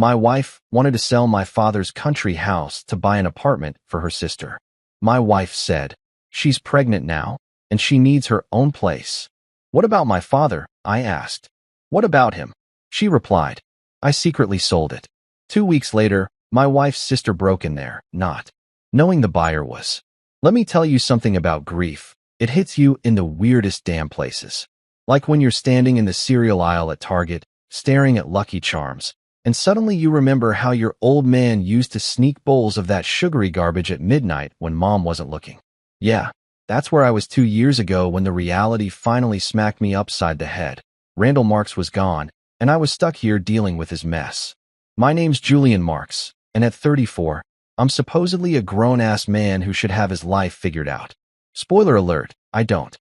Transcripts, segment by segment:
My wife wanted to sell my father's country house to buy an apartment for her sister. My wife said, she's pregnant now, and she needs her own place. What about my father? I asked. What about him? She replied. I secretly sold it. 2 weeks later, my wife's sister broke in there, not knowing the buyer was. Let me tell you something about grief. It hits you in the weirdest damn places. Like when you're standing in the cereal aisle at Target, staring at Lucky Charms, and suddenly you remember how your old man used to sneak bowls of that sugary garbage at midnight when mom wasn't looking. Yeah, that's where I was 2 years ago when the reality finally smacked me upside the head. Randall Marks was gone, and I was stuck here dealing with his mess. My name's Julian Marks, and at 34, I'm supposedly a grown-ass man who should have his life figured out. Spoiler alert, I don't.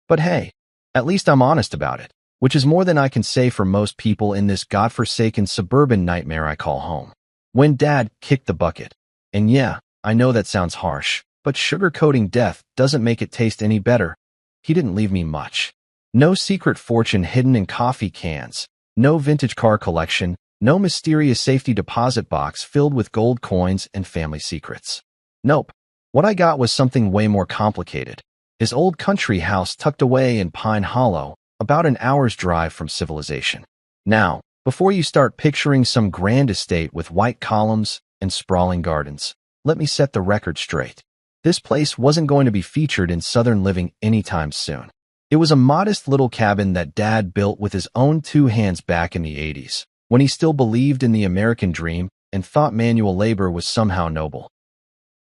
But hey, at least I'm honest about it, which is more than I can say for most people in this godforsaken suburban nightmare I call home. When Dad kicked the bucket. And yeah, I know that sounds harsh, but sugarcoating death doesn't make it taste any better. He didn't leave me much. No secret fortune hidden in coffee cans, no vintage car collection, no mysterious safety deposit box filled with gold coins and family secrets. Nope. What I got was something way more complicated. His old country house tucked away in Pine Hollow, about an hour's drive from civilization. Now, before you start picturing some grand estate with white columns and sprawling gardens, let me set the record straight. This place wasn't going to be featured in Southern living anytime soon. It was a modest little cabin that Dad built with his own 2 hands back in the 80s, when he still believed in the American dream and thought manual labor was somehow noble.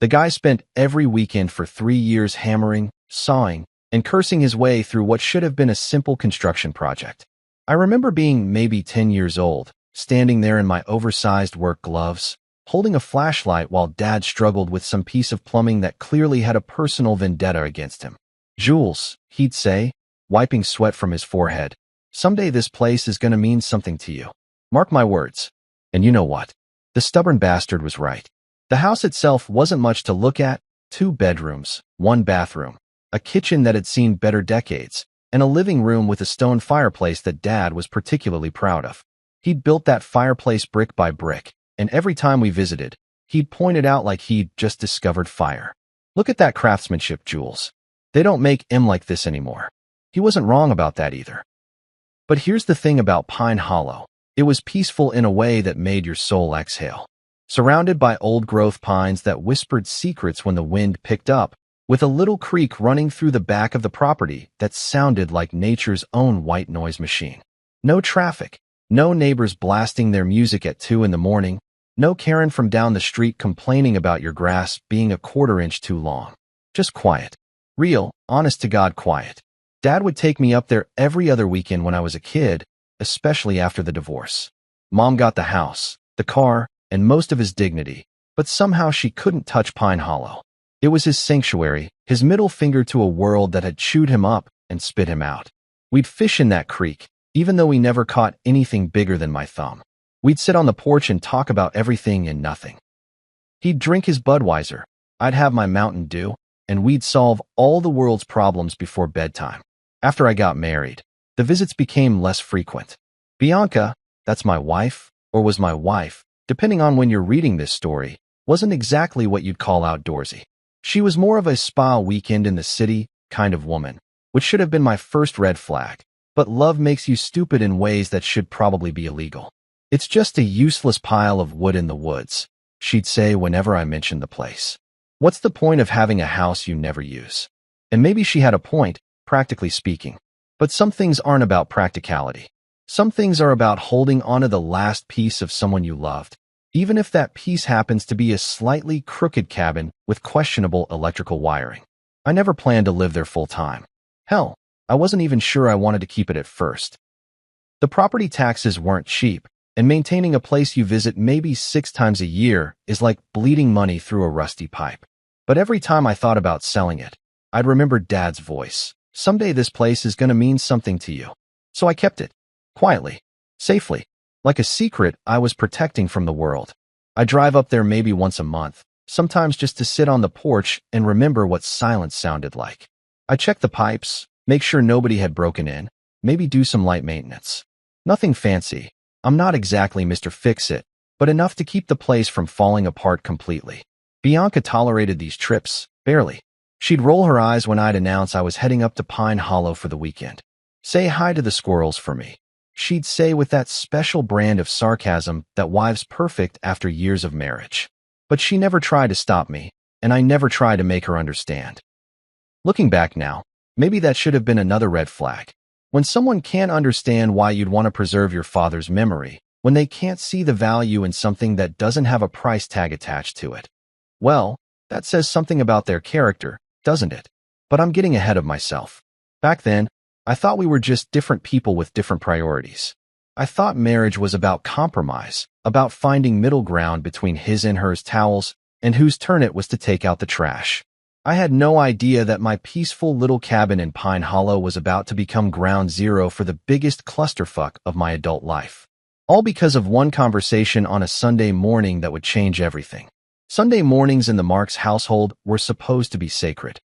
The guy spent every weekend for 3 years hammering, sawing, and cursing his way through what should have been a simple construction project. I remember being maybe 10 years old, standing there in my oversized work gloves, holding a flashlight while Dad struggled with some piece of plumbing that clearly had a personal vendetta against him. Jules, he'd say, wiping sweat from his forehead, someday this place is going to mean something to you. Mark my words. And you know what? The stubborn bastard was right. The house itself wasn't much to look at: 2 bedrooms, 1 bathroom, a kitchen that had seen better decades, and a living room with a stone fireplace that Dad was particularly proud of. He'd built that fireplace brick by brick, and every time we visited, he'd point it out like he'd just discovered fire. Look at that craftsmanship, Jules. They don't make 'em like this anymore. He wasn't wrong about that either. But here's the thing about Pine Hollow. It was peaceful in a way that made your soul exhale. Surrounded by old-growth pines that whispered secrets when the wind picked up, with a little creek running through the back of the property that sounded like nature's own white noise machine. No traffic, no neighbors blasting their music at 2 in the morning, no Karen from down the street complaining about your grass being a 1/4 inch too long. Just quiet. Real, honest-to-God quiet. Dad would take me up there every other weekend when I was a kid, especially after the divorce. Mom got the house, the car, and most of his dignity, but somehow she couldn't touch Pine Hollow. It was his sanctuary, his middle finger to a world that had chewed him up and spit him out. We'd fish in that creek, even though we never caught anything bigger than my thumb. We'd sit on the porch and talk about everything and nothing. He'd drink his Budweiser, I'd have my Mountain Dew, and we'd solve all the world's problems before bedtime. After I got married, the visits became less frequent. Bianca, that's my wife, or was my wife, depending on when you're reading this story, wasn't exactly what you'd call outdoorsy. She was more of a spa weekend in the city kind of woman, which should have been my first red flag. But love makes you stupid in ways that should probably be illegal. It's just a useless pile of wood in the woods, she'd say whenever I mentioned the place. What's the point of having a house you never use? And maybe she had a point, practically speaking. But some things aren't about practicality. Some things are about holding onto the last piece of someone you loved, even if that piece happens to be a slightly crooked cabin with questionable electrical wiring. I never planned to live there full time. Hell, I wasn't even sure I wanted to keep it at first. The property taxes weren't cheap, and maintaining a place you visit maybe 6 times a year is like bleeding money through a rusty pipe. But every time I thought about selling it, I'd remember Dad's voice. Someday this place is going to mean something to you. So I kept it. Quietly. Safely. Like a secret I was protecting from the world. I drive up there maybe once a month, sometimes just to sit on the porch and remember what silence sounded like. I check the pipes, make sure nobody had broken in, maybe do some light maintenance. Nothing fancy. I'm not exactly Mr. Fix-It, but enough to keep the place from falling apart completely. Bianca tolerated these trips, barely. She'd roll her eyes when I'd announce I was heading up to Pine Hollow for the weekend. Say hi to the squirrels for me, she'd say with that special brand of sarcasm that wives perfect after years of marriage. But she never tried to stop me, and I never tried to make her understand. Looking back now, maybe that should have been another red flag. When someone can't understand why you'd want to preserve your father's memory, when they can't see the value in something that doesn't have a price tag attached to it. Well, that says something about their character, doesn't it? But I'm getting ahead of myself. Back then, I thought we were just different people with different priorities. I thought marriage was about compromise, about finding middle ground between his and hers towels, and whose turn it was to take out the trash. I had no idea that my peaceful little cabin in Pine Hollow was about to become ground zero for the biggest clusterfuck of my adult life. All because of one conversation on a Sunday morning that would change everything. Sunday mornings in the Marks household were supposed to be sacred.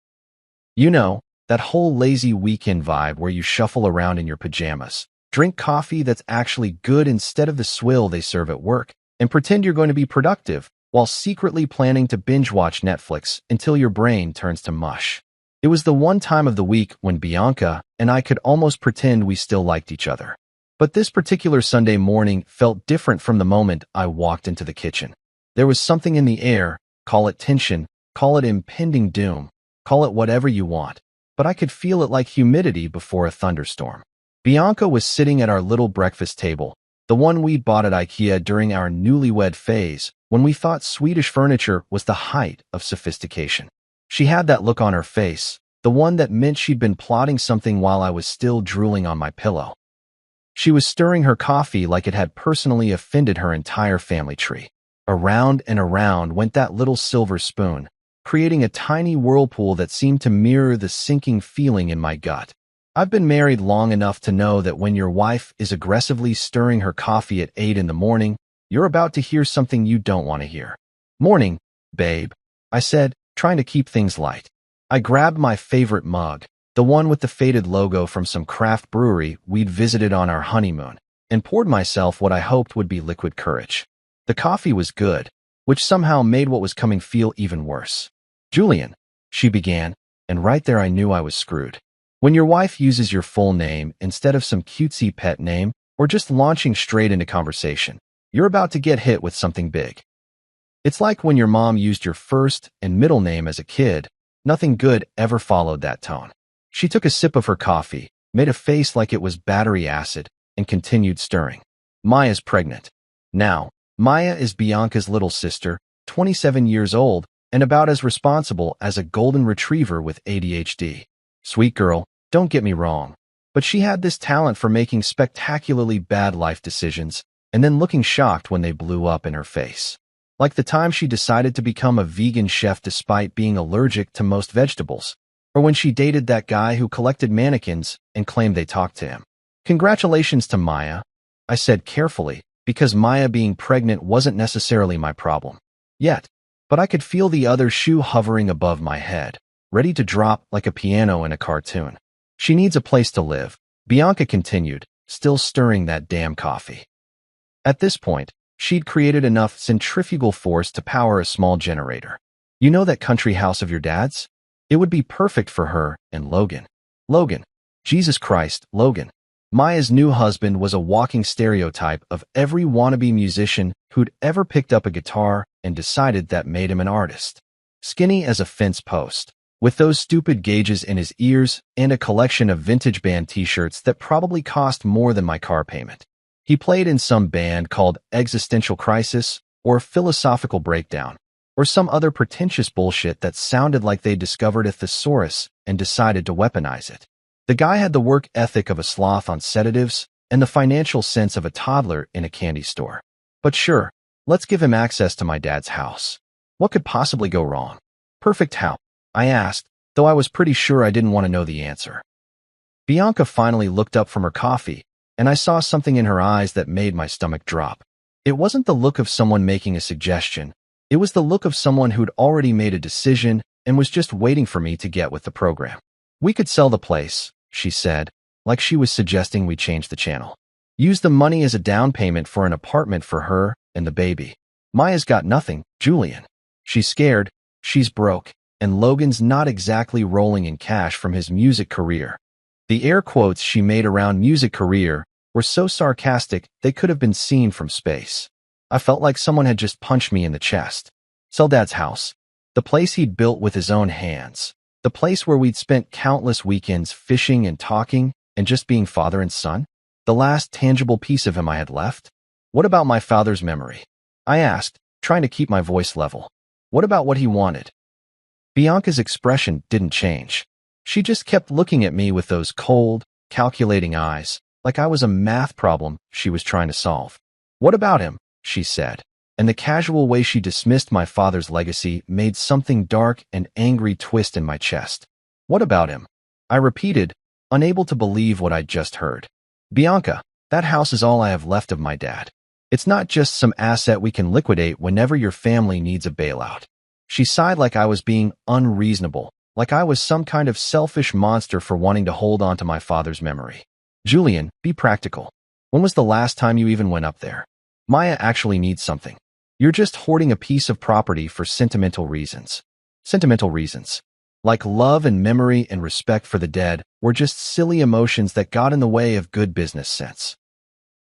You know, that whole lazy weekend vibe where you shuffle around in your pajamas, drink coffee that's actually good instead of the swill they serve at work, and pretend you're going to be productive, while secretly planning to binge-watch Netflix until your brain turns to mush. It was the one time of the week when Bianca and I could almost pretend we still liked each other. But this particular Sunday morning felt different from the moment I walked into the kitchen. There was something in the air, call it tension, call it impending doom, call it whatever you want, but I could feel it like humidity before a thunderstorm. Bianca was sitting at our little breakfast table, the one we'd bought at IKEA during our newlywed phase, when we thought Swedish furniture was the height of sophistication. She had that look on her face, the one that meant she'd been plotting something while I was still drooling on my pillow. She was stirring her coffee like it had personally offended her entire family tree. Around and around went that little silver spoon, creating a tiny whirlpool that seemed to mirror the sinking feeling in my gut. I've been married long enough to know that when your wife is aggressively stirring her coffee at 8 in the morning, you're about to hear something you don't want to hear. "Morning, babe," I said, trying to keep things light. I grabbed my favorite mug, the one with the faded logo from some craft brewery we'd visited on our honeymoon, and poured myself what I hoped would be liquid courage. The coffee was good, which somehow made what was coming feel even worse. "Julian," she began, and right there I knew I was screwed. When your wife uses your full name instead of some cutesy pet name, or just launching straight into conversation, you're about to get hit with something big. It's like when your mom used your first and middle name as a kid, nothing good ever followed that tone. She took a sip of her coffee, made a face like it was battery acid, and continued stirring. "Maya's pregnant. Now, Maya is Bianca's little sister, 27 years old, and about as responsible as a golden retriever with ADHD. Sweet girl, don't get me wrong, but she had this talent for making spectacularly bad life decisions and then looking shocked when they blew up in her face. Like the time she decided to become a vegan chef despite being allergic to most vegetables, or when she dated that guy who collected mannequins and claimed they talked to him. Congratulations to Maya," I said carefully, because Maya being pregnant wasn't necessarily my problem yet, but I could feel the other shoe hovering above my head, ready to drop like a piano in a cartoon. "She needs a place to live," Bianca continued, still stirring that damn coffee. At this point, she'd created enough centrifugal force to power a small generator. "You know that country house of your dad's? It would be perfect for her and Logan." Logan. Jesus Christ, Logan. Maya's new husband was a walking stereotype of every wannabe musician who'd ever picked up a guitar and decided that made him an artist. Skinny as a fence post, with those stupid gauges in his ears and a collection of vintage band t-shirts that probably cost more than my car payment. He played in some band called Existential Crisis or Philosophical Breakdown, or some other pretentious bullshit that sounded like they discovered a thesaurus and decided to weaponize it. The guy had the work ethic of a sloth on sedatives and the financial sense of a toddler in a candy store. But sure, let's give him access to my dad's house. What could possibly go wrong? "Perfect how?" I asked, though I was pretty sure I didn't want to know the answer. Bianca finally looked up from her coffee, and I saw something in her eyes that made my stomach drop. It wasn't the look of someone making a suggestion. It was the look of someone who'd already made a decision and was just waiting for me to get with the program. "We could sell the place," she said, like she was suggesting we change the channel. Use the money as a down payment for an apartment for her and the baby. Maya's got nothing, Julian. She's scared, she's broke, and Logan's not exactly rolling in cash from his music career. The air quotes she made around music career were so sarcastic they could have been seen from space. I felt like someone had just punched me in the chest. Sell Dad's house. The place he'd built with his own hands. The place where we'd spent countless weekends fishing and talking and just being father and son. The last tangible piece of him I had left. What about my father's memory? I asked, trying to keep my voice level. What about what he wanted? Bianca's expression didn't change. She just kept looking at me with those cold, calculating eyes, like I was a math problem she was trying to solve. What about him? She said, and the casual way she dismissed my father's legacy made something dark and angry twist in my chest. What about him? I repeated, unable to believe what I'd just heard. Bianca, that house is all I have left of my dad. It's not just some asset we can liquidate whenever your family needs a bailout. She sighed like I was being unreasonable, like I was some kind of selfish monster for wanting to hold on to my father's memory. Julian, be practical. When was the last time you even went up there? Maya actually needs something. You're just hoarding a piece of property for sentimental reasons. Sentimental reasons. Like love and memory and respect for the dead were just silly emotions that got in the way of good business sense.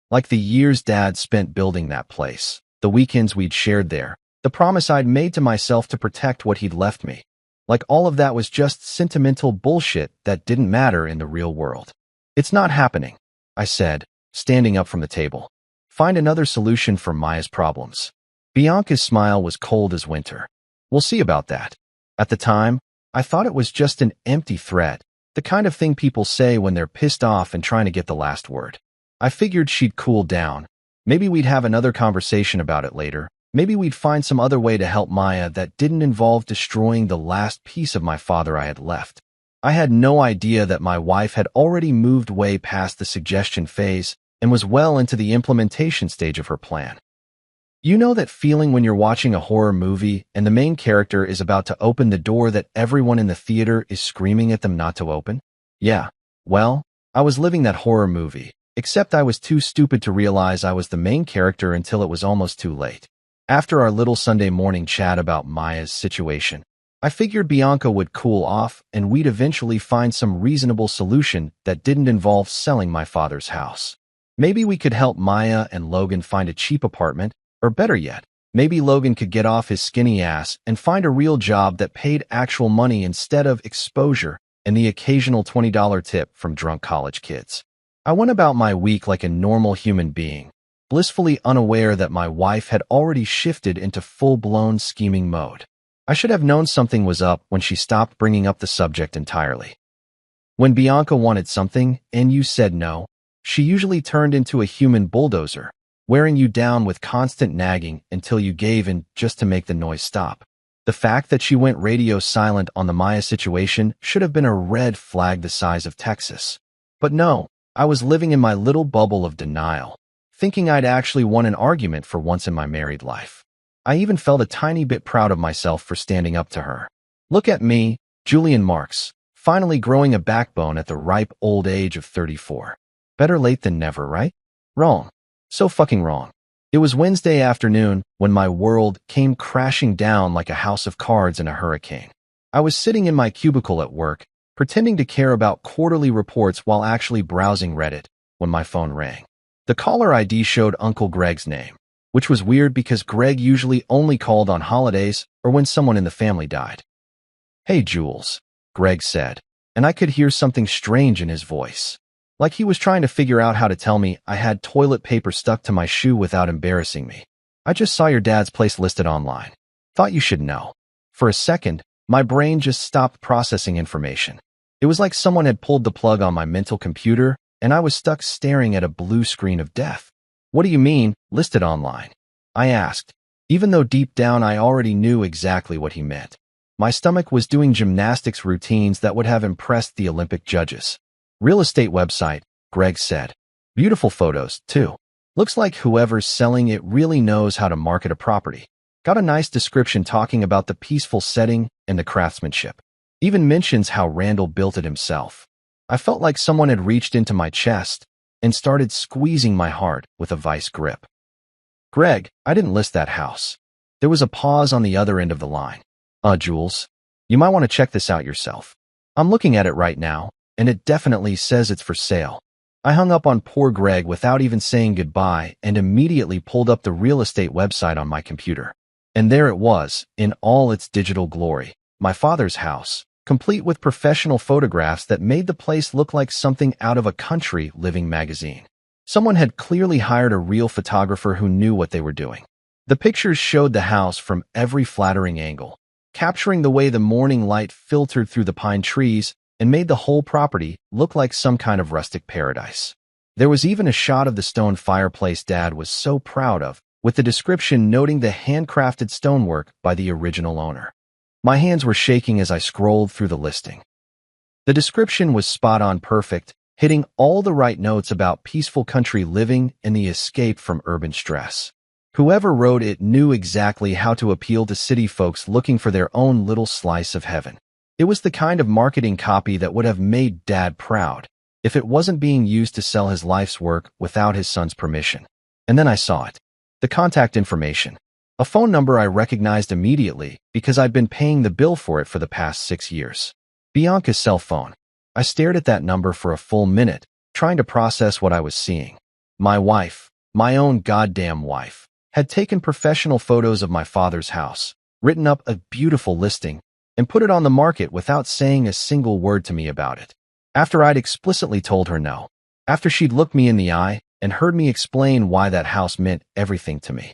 Like the years Dad spent building that place, the weekends we'd shared there, the promise I'd made to myself to protect what he'd left me. Like all of that was just sentimental bullshit that didn't matter in the real world. It's not happening, I said, standing up from the table. Find another solution for Maya's problems. Bianca's smile was cold as winter. We'll see about that. At the time, I thought it was just an empty threat, the kind of thing people say when they're pissed off and trying to get the last word. I figured she'd cool down. Maybe we'd have another conversation about it later. Maybe we'd find some other way to help Maya that didn't involve destroying the last piece of my father I had left. I had no idea that my wife had already moved way past the suggestion phase and was well into the implementation stage of her plan. You know that feeling when you're watching a horror movie and the main character is about to open the door that everyone in the theater is screaming at them not to open? Yeah, well, I was living that horror movie, except I was too stupid to realize I was the main character until it was almost too late. After our little Sunday morning chat about Maya's situation, I figured Bianca would cool off and we'd eventually find some reasonable solution that didn't involve selling my father's house. Maybe we could help Maya and Logan find a cheap apartment, or better yet, maybe Logan could get off his skinny ass and find a real job that paid actual money instead of exposure and the occasional $20 tip from drunk college kids. I went about my week like a normal human being, blissfully unaware that my wife had already shifted into full-blown scheming mode. I should have known something was up when she stopped bringing up the subject entirely. When Bianca wanted something and you said no, she usually turned into a human bulldozer, wearing you down with constant nagging until you gave in just to make the noise stop. The fact that she went radio silent on the Maya situation should have been a red flag the size of Texas. But no, I was living in my little bubble of denial, thinking I'd actually won an argument for once in my married life. I even felt a tiny bit proud of myself for standing up to her. Look at me, Julian Marks, finally growing a backbone at the ripe old age of 34. Better late than never, right? Wrong. So fucking wrong. It was Wednesday afternoon when my world came crashing down like a house of cards in a hurricane. I was sitting in my cubicle at work, pretending to care about quarterly reports while actually browsing Reddit, when my phone rang. The caller ID showed Uncle Greg's name, which was weird because Greg usually only called on holidays or when someone in the family died. "Hey, Jules," Greg said, and I could hear something strange in his voice. Like he was trying to figure out how to tell me I had toilet paper stuck to my shoe without embarrassing me. "I just saw your dad's place listed online. Thought you should know." For a second, my brain just stopped processing information. It was like someone had pulled the plug on my mental computer, and I was stuck staring at a blue screen of death. "What do you mean, listed online?" I asked, even though deep down I already knew exactly what he meant. My stomach was doing gymnastics routines that would have impressed the Olympic judges. "Real estate website," Greg said. "Beautiful photos, too. Looks like whoever's selling it really knows how to market a property. Got a nice description talking about the peaceful setting and the craftsmanship. Even mentions how Randall built it himself." I felt like someone had reached into my chest, and started squeezing my heart with a vice grip. Greg, I didn't list that house. There was a pause on the other end of the line. Jules, you might want to check this out yourself. I'm looking at it right now, and it definitely says it's for sale. I hung up on poor Greg without even saying goodbye and immediately pulled up the real estate website on my computer. And there it was, in all its digital glory, my father's house, complete with professional photographs that made the place look like something out of a country living magazine. Someone had clearly hired a real photographer who knew what they were doing. The pictures showed the house from every flattering angle, capturing the way the morning light filtered through the pine trees and made the whole property look like some kind of rustic paradise. There was even a shot of the stone fireplace Dad was so proud of, with the description noting the handcrafted stonework by the original owner. My hands were shaking as I scrolled through the listing. The description was spot-on perfect, hitting all the right notes about peaceful country living and the escape from urban stress. Whoever wrote it knew exactly how to appeal to city folks looking for their own little slice of heaven. It was the kind of marketing copy that would have made Dad proud if it wasn't being used to sell his life's work without his son's permission. And then I saw it. The contact information. A phone number I recognized immediately because I'd been paying the bill for it for the past 6 years. Bianca's cell phone. I stared at that number for a full minute, trying to process what I was seeing. My wife, my own goddamn wife, had taken professional photos of my father's house, written up a beautiful listing, and put it on the market without saying a single word to me about it. After I'd explicitly told her no. After she'd looked me in the eye and heard me explain why that house meant everything to me.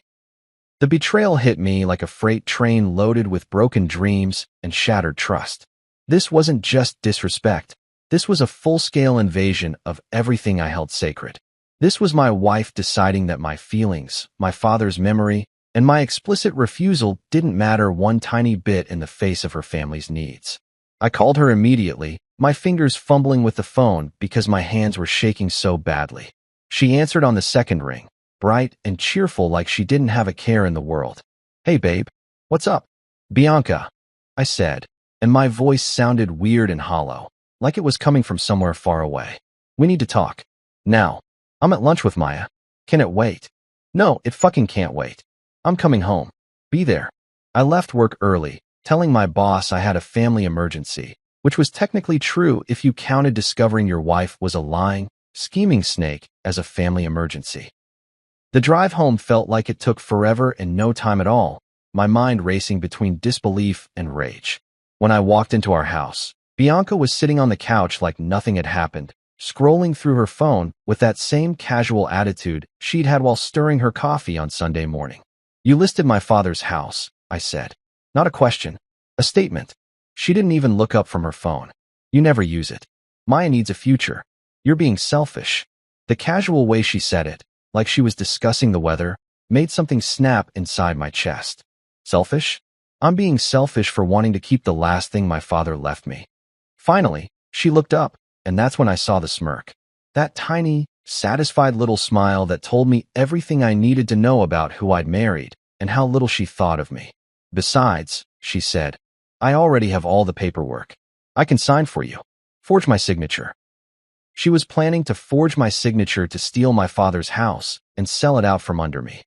The betrayal hit me like a freight train loaded with broken dreams and shattered trust. This wasn't just disrespect. This was a full-scale invasion of everything I held sacred. This was my wife deciding that my feelings, my father's memory, and my explicit refusal didn't matter one tiny bit in the face of her family's needs. I called her immediately, my fingers fumbling with the phone because my hands were shaking so badly. She answered on the second ring, bright and cheerful like she didn't have a care in the world. "Hey, babe. What's up?" "Bianca," I said, and my voice sounded weird and hollow, like it was coming from somewhere far away. "We need to talk. Now. I'm at lunch with Maya. Can it wait?" "No, it fucking can't wait. I'm coming home. Be there." I left work early, telling my boss I had a family emergency, which was technically true if you counted discovering your wife was a lying, scheming snake as a family emergency. The drive home felt like it took forever and no time at all, my mind racing between disbelief and rage. When I walked into our house, Bianca was sitting on the couch like nothing had happened, scrolling through her phone with that same casual attitude she'd had while stirring her coffee on Sunday morning. "You listed my father's house," I said. Not a question, a statement. She didn't even look up from her phone. "You never use it. Maya needs a future. You're being selfish." The casual way she said it, like she was discussing the weather, made something snap inside my chest. Selfish? I'm being selfish for wanting to keep the last thing my father left me. Finally, she looked up, and that's when I saw the smirk. That tiny, satisfied little smile that told me everything I needed to know about who I'd married and how little she thought of me. "Besides," she said, "I already have all the paperwork. I can sign for you. Forge my signature." She was planning to forge my signature to steal my father's house and sell it out from under me.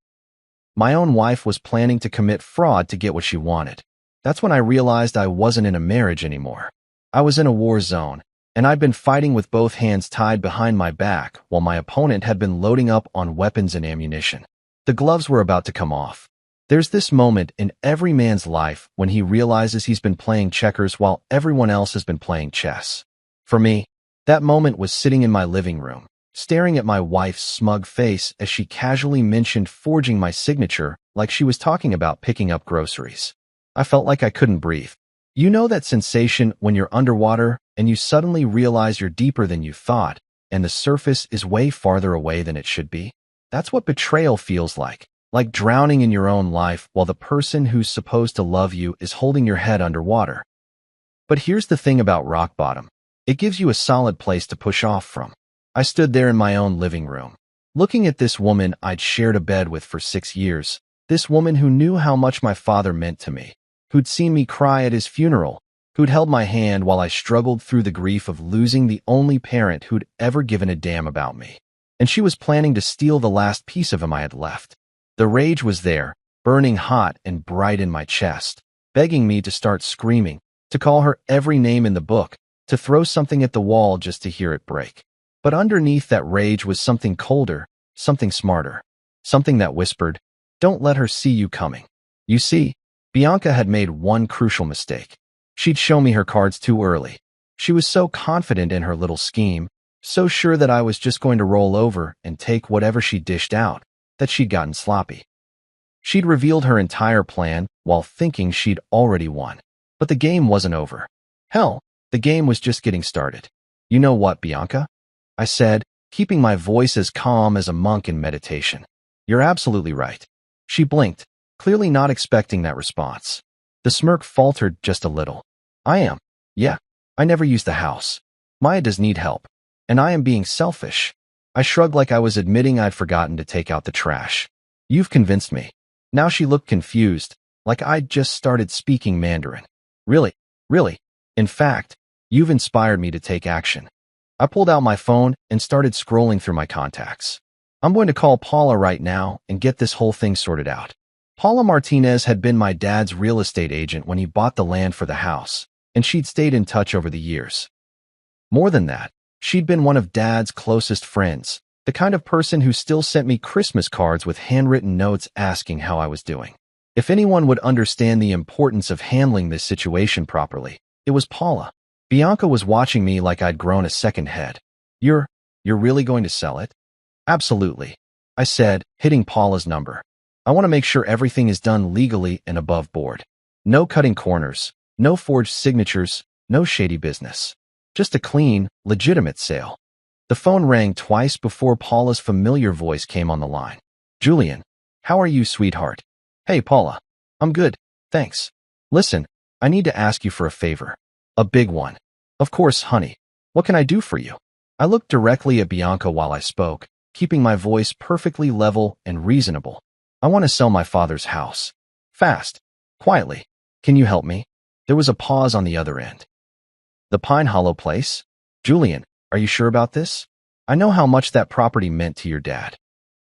My own wife was planning to commit fraud to get what she wanted. That's when I realized I wasn't in a marriage anymore. I was in a war zone, and I'd been fighting with both hands tied behind my back while my opponent had been loading up on weapons and ammunition. The gloves were about to come off. There's this moment in every man's life when he realizes he's been playing checkers while everyone else has been playing chess. For me, that moment was sitting in my living room, staring at my wife's smug face as she casually mentioned forging my signature like she was talking about picking up groceries. I felt like I couldn't breathe. You know that sensation when you're underwater and you suddenly realize you're deeper than you thought, and the surface is way farther away than it should be? That's what betrayal feels like drowning in your own life while the person who's supposed to love you is holding your head underwater. But here's the thing about rock bottom. It gives you a solid place to push off from. I stood there in my own living room, looking at this woman I'd shared a bed with for 6 years, this woman who knew how much my father meant to me, who'd seen me cry at his funeral, who'd held my hand while I struggled through the grief of losing the only parent who'd ever given a damn about me. and she was planning to steal the last piece of him I had left. The rage was there, burning hot and bright in my chest, begging me to start screaming, to call her every name in the book, to throw something at the wall just to hear it break. But underneath that rage was something colder, something smarter, something that whispered, "Don't let her see you coming." You see, Bianca had made one crucial mistake. She'd shown me her cards too early. She was so confident in her little scheme, so sure that I was just going to roll over and take whatever she dished out, that she'd gotten sloppy. She'd revealed her entire plan while thinking she'd already won. But the game wasn't over. Hell, the game was just getting started. "You know what, Bianca?" I said, keeping my voice as calm as a monk in meditation. "You're absolutely right." She blinked, clearly not expecting that response. The smirk faltered just a little. "I am. Yeah, I never use the house. Maya does need help. And I am being selfish." I shrugged like I was admitting I'd forgotten to take out the trash. "You've convinced me." Now she looked confused, like I'd just started speaking Mandarin. Really? In fact, you've inspired me to take action." I pulled out my phone and started scrolling through my contacts. I'm going to call Paula right now and get this whole thing sorted out. Paula Martinez had been my dad's real estate agent when he bought the land for the house, and she'd stayed in touch over the years. More than that, she'd been one of Dad's closest friends, the kind of person who still sent me Christmas cards with handwritten notes asking how I was doing. If anyone would understand the importance of handling this situation properly, it was Paula. Bianca was watching me like I'd grown a second head. You're really going to sell it?" "Absolutely," I said, hitting Paula's number. "I want to make sure everything is done legally and above board. No cutting corners, no forged signatures, no shady business. Just a clean, legitimate sale." The phone rang twice before Paula's familiar voice came on the line. "Julian, how are you, sweetheart?" "Hey, Paula. I'm good, thanks. Listen, I need to ask you for a favor. A big one." "Of course, honey. What can I do for you?" I looked directly at Bianca while I spoke, keeping my voice perfectly level and reasonable. "I want to sell my father's house. Fast. Quietly. Can you help me?" There was a pause on the other end. "The Pine Hollow place? Julian, are you sure about this? I know how much that property meant to your dad."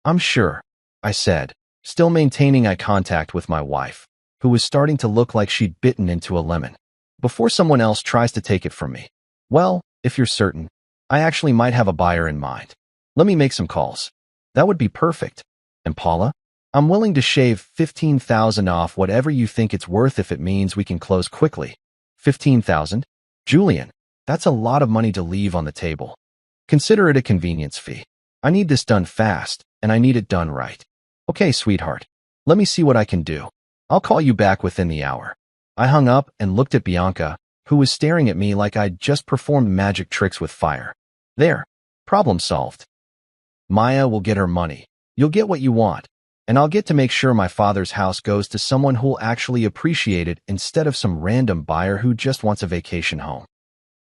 "I'm sure," I said, still maintaining eye contact with my wife, who was starting to look like she'd bitten into a lemon. "Before someone else tries to take it from me." "Well, if you're certain, I actually might have a buyer in mind. Let me make some calls." "That would be perfect. And Paula, I'm willing to shave $15,000 off whatever you think it's worth if it means we can close quickly." $15,000? Julian, that's a lot of money to leave on the table. Consider it a convenience fee. I need this done fast, and I need it done right. "Okay, sweetheart. Let me see what I can do. I'll call you back within the hour." I hung up and looked at Bianca, who was staring at me like I'd just performed magic tricks with fire. There. Problem solved. Maya will get her money. You'll get what you want. And I'll get to make sure my father's house goes to someone who'll actually appreciate it instead of some random buyer who just wants a vacation home.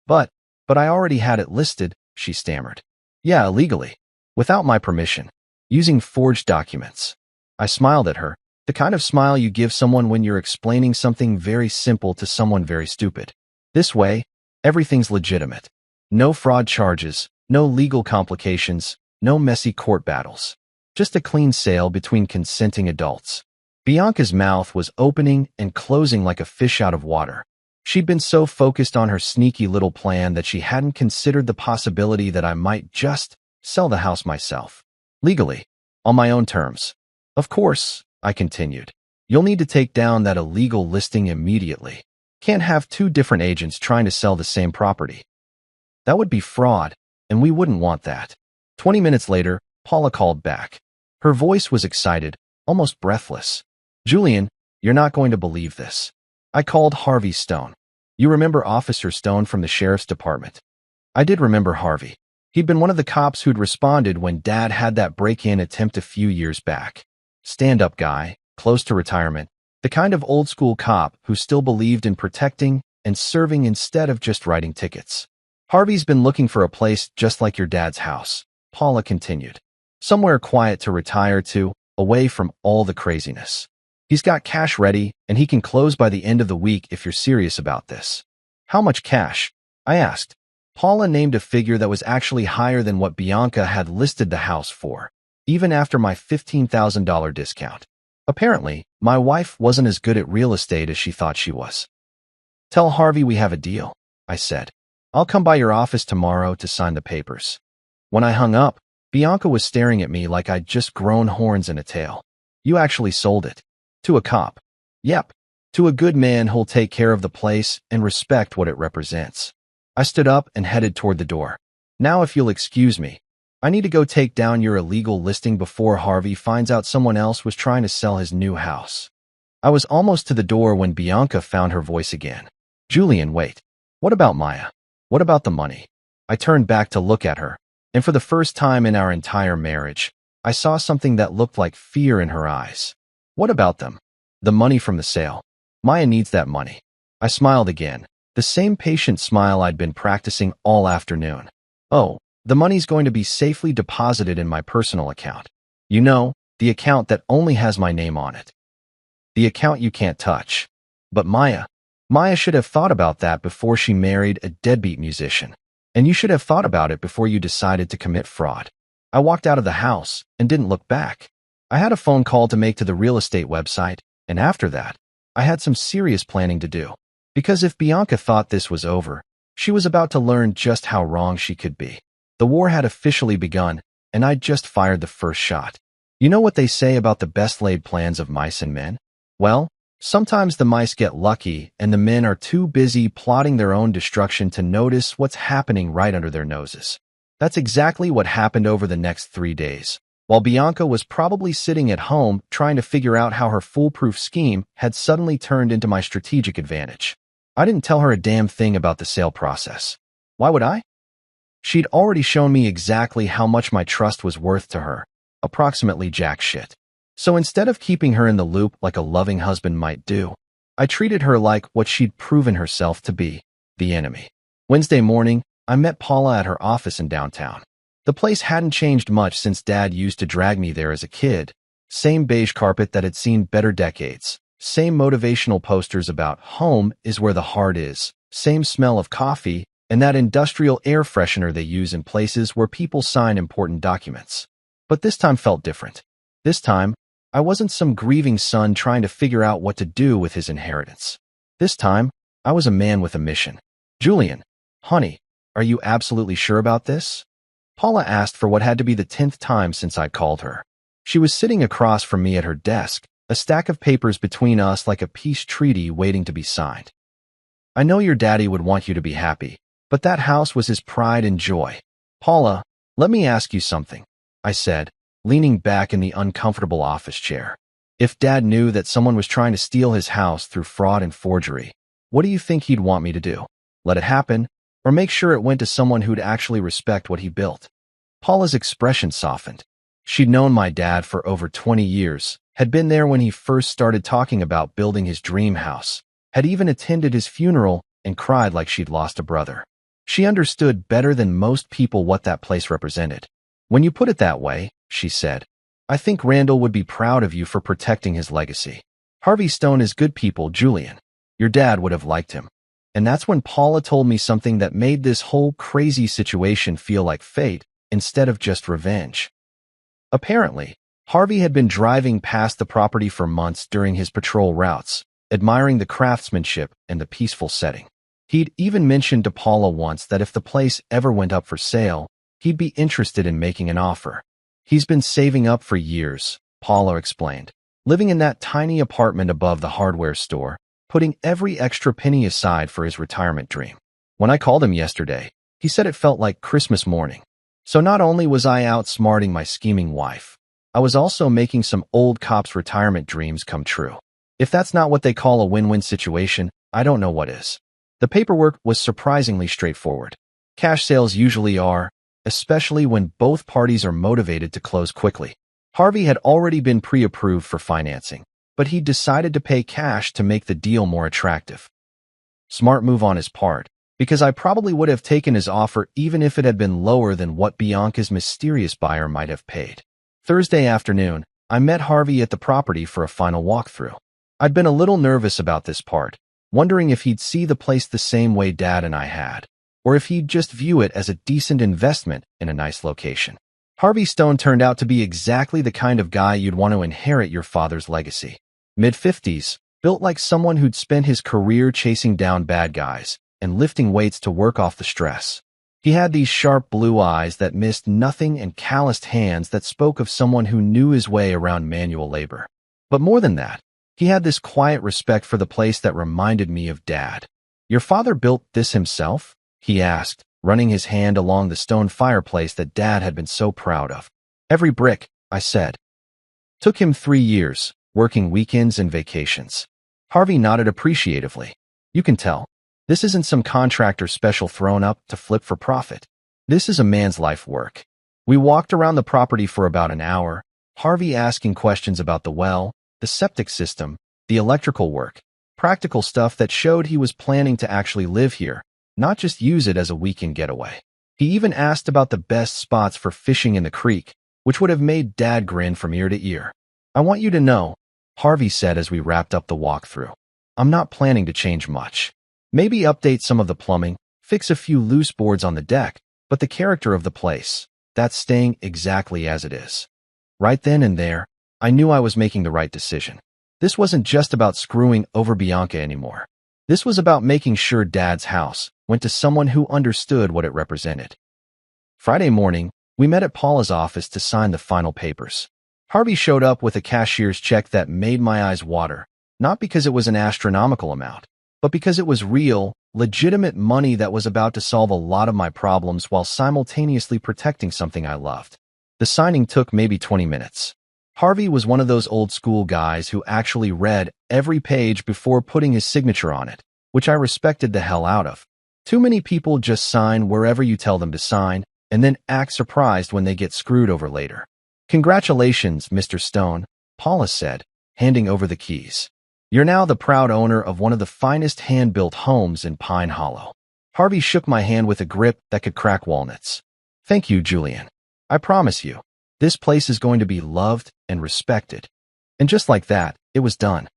But I already had it listed," she stammered. "Yeah, illegally. Without my permission. Using forged documents." I smiled at her, the kind of smile you give someone when you're explaining something very simple to someone very stupid. This way, everything's legitimate. No fraud charges, no legal complications, no messy court battles. Just a clean sale between consenting adults. Bianca's mouth was opening and closing like a fish out of water. She'd been so focused on her sneaky little plan that she hadn't considered the possibility that I might just sell the house myself. Legally. On my own terms. "Of course," I continued. "You'll need to take down that illegal listing immediately. Can't have two different agents trying to sell the same property. That would be fraud, and we wouldn't want that." 20 minutes later, Paula called back. Her voice was excited, almost breathless. "Julian, you're not going to believe this. I called Harvey Stone. You remember Officer Stone from the sheriff's department?" I did remember Harvey. He'd been one of the cops who'd responded when Dad had that break-in attempt a few years back. Stand-up guy, close to retirement, the kind of old-school cop who still believed in protecting and serving instead of just writing tickets. "Harvey's been looking for a place just like your dad's house," Paula continued. "Somewhere quiet to retire to, away from all the craziness. He's got cash ready, and he can close by the end of the week if you're serious about this." "How much cash?" I asked. Paula named a figure that was actually higher than what Bianca had listed the house for, even after my $15,000 discount. Apparently, my wife wasn't as good at real estate as she thought she was. "Tell Harvey we have a deal," I said. "I'll come by your office tomorrow to sign the papers." When I hung up, Bianca was staring at me like I'd just grown horns in a tail. "You actually sold it. To a cop." "Yep. To a good man who'll take care of the place and respect what it represents." I stood up and headed toward the door. "Now if you'll excuse me, I need to go take down your illegal listing before Harvey finds out someone else was trying to sell his new house." I was almost to the door when Bianca found her voice again. "Julian, wait. What about Maya? What about the money?" I turned back to look at her, and for the first time in our entire marriage, I saw something that looked like fear in her eyes. "What about them?" "The money from the sale. Maya needs that money." I smiled again, the same patient smile I'd been practicing all afternoon. "Oh, the money's going to be safely deposited in my personal account. You know, the account that only has my name on it. The account you can't touch." "But Maya should have thought about that before she married a deadbeat musician. And you should have thought about it before you decided to commit fraud." I walked out of the house and didn't look back. I had a phone call to make to the real estate website, and after that, I had some serious planning to do. Because if Bianca thought this was over, she was about to learn just how wrong she could be. The war had officially begun, and I'd just fired the first shot. You know what they say about the best laid plans of mice and men? Well, sometimes the mice get lucky and the men are too busy plotting their own destruction to notice what's happening right under their noses. That's exactly what happened over the next 3 days. While Bianca was probably sitting at home trying to figure out how her foolproof scheme had suddenly turned into my strategic advantage. I didn't tell her a damn thing about the sale process. Why would I? She'd already shown me exactly how much my trust was worth to her, approximately jack shit. So instead of keeping her in the loop like a loving husband might do, I treated her like what she'd proven herself to be, the enemy. Wednesday morning, I met Paula at her office in downtown. The place hadn't changed much since Dad used to drag me there as a kid. Same beige carpet that had seen better decades. Same motivational posters about home is where the heart is. Same smell of coffee and that industrial air freshener they use in places where people sign important documents. But this time felt different. This time, I wasn't some grieving son trying to figure out what to do with his inheritance. This time, I was a man with a mission. "Julian, honey, are you absolutely sure about this?" Paula asked for what had to be the 10th time since I'd called her. She was sitting across from me at her desk, a stack of papers between us like a peace treaty waiting to be signed. "I know your daddy would want you to be happy, but that house was his pride and joy." "Paula, let me ask you something," I said, leaning back in the uncomfortable office chair. "If Dad knew that someone was trying to steal his house through fraud and forgery, what do you think he'd want me to do? Let it happen, or make sure it went to someone who'd actually respect what he built?" Paula's expression softened. She'd known my dad for over 20 years, had been there when he first started talking about building his dream house, had even attended his funeral and cried like she'd lost a brother. She understood better than most people what that place represented. "When you put it that way," she said, "I think Randall would be proud of you for protecting his legacy. Harvey Stone is good people, Julian. Your dad would have liked him." And that's when Paula told me something that made this whole crazy situation feel like fate instead of just revenge. Apparently, Harvey had been driving past the property for months during his patrol routes, admiring the craftsmanship and the peaceful setting. He'd even mentioned to Paula once that if the place ever went up for sale, he'd be interested in making an offer. "He's been saving up for years," Paula explained, living in that tiny apartment above the hardware store, putting every extra penny aside for his retirement dream. When I called him yesterday, he said it felt like Christmas morning. So not only was I outsmarting my scheming wife, I was also making some old cop's retirement dreams come true. If that's not what they call a win-win situation, I don't know what is. The paperwork was surprisingly straightforward. Cash sales usually are, especially when both parties are motivated to close quickly. Harvey had already been pre-approved for financing, but he decided to pay cash to make the deal more attractive. Smart move on his part, because I probably would have taken his offer even if it had been lower than what Bianca's mysterious buyer might have paid. Thursday afternoon, I met Harvey at the property for a final walkthrough. I'd been a little nervous about this part, wondering if he'd see the place the same way Dad and I had. or if he'd just view it as a decent investment in a nice location. Harvey Stone turned out to be exactly the kind of guy you'd want to inherit your father's legacy. Mid-50s, built like someone who'd spent his career chasing down bad guys and lifting weights to work off the stress. He had these sharp blue eyes that missed nothing and calloused hands that spoke of someone who knew his way around manual labor. But more than that, he had this quiet respect for the place that reminded me of Dad. "Your father built this himself?" he asked, running his hand along the stone fireplace that Dad had been so proud of. "Every brick," I said. "Took him 3 years, working weekends and vacations." Harvey nodded appreciatively. "You can tell. This isn't some contractor special thrown up to flip for profit. This is a man's life work." We walked around the property for about an hour, Harvey asking questions about the well, the septic system, the electrical work, practical stuff that showed he was planning to actually live here, not just use it as a weekend getaway. He even asked about the best spots for fishing in the creek, which would have made Dad grin from ear to ear. "I want you to know," Harvey said as we wrapped up the walkthrough, "I'm not planning to change much. Maybe update some of the plumbing, fix a few loose boards on the deck, but the character of the place, that's staying exactly as it is." Right then and there, I knew I was making the right decision. This wasn't just about screwing over Bianca anymore. This was about making sure Dad's house went to someone who understood what it represented. Friday morning, we met at Paula's office to sign the final papers. Harvey showed up with a cashier's check that made my eyes water, not because it was an astronomical amount, but because it was real, legitimate money that was about to solve a lot of my problems while simultaneously protecting something I loved. The signing took maybe 20 minutes. Harvey was one of those old-school guys who actually read every page before putting his signature on it, which I respected the hell out of. Too many people just sign wherever you tell them to sign, and then act surprised when they get screwed over later. "Congratulations, Mr. Stone," Paula said, handing over the keys. "You're now the proud owner of one of the finest hand-built homes in Pine Hollow." Harvey shook my hand with a grip that could crack walnuts. "Thank you, Julian. I promise you, this place is going to be loved and respected." And just like that, it was done.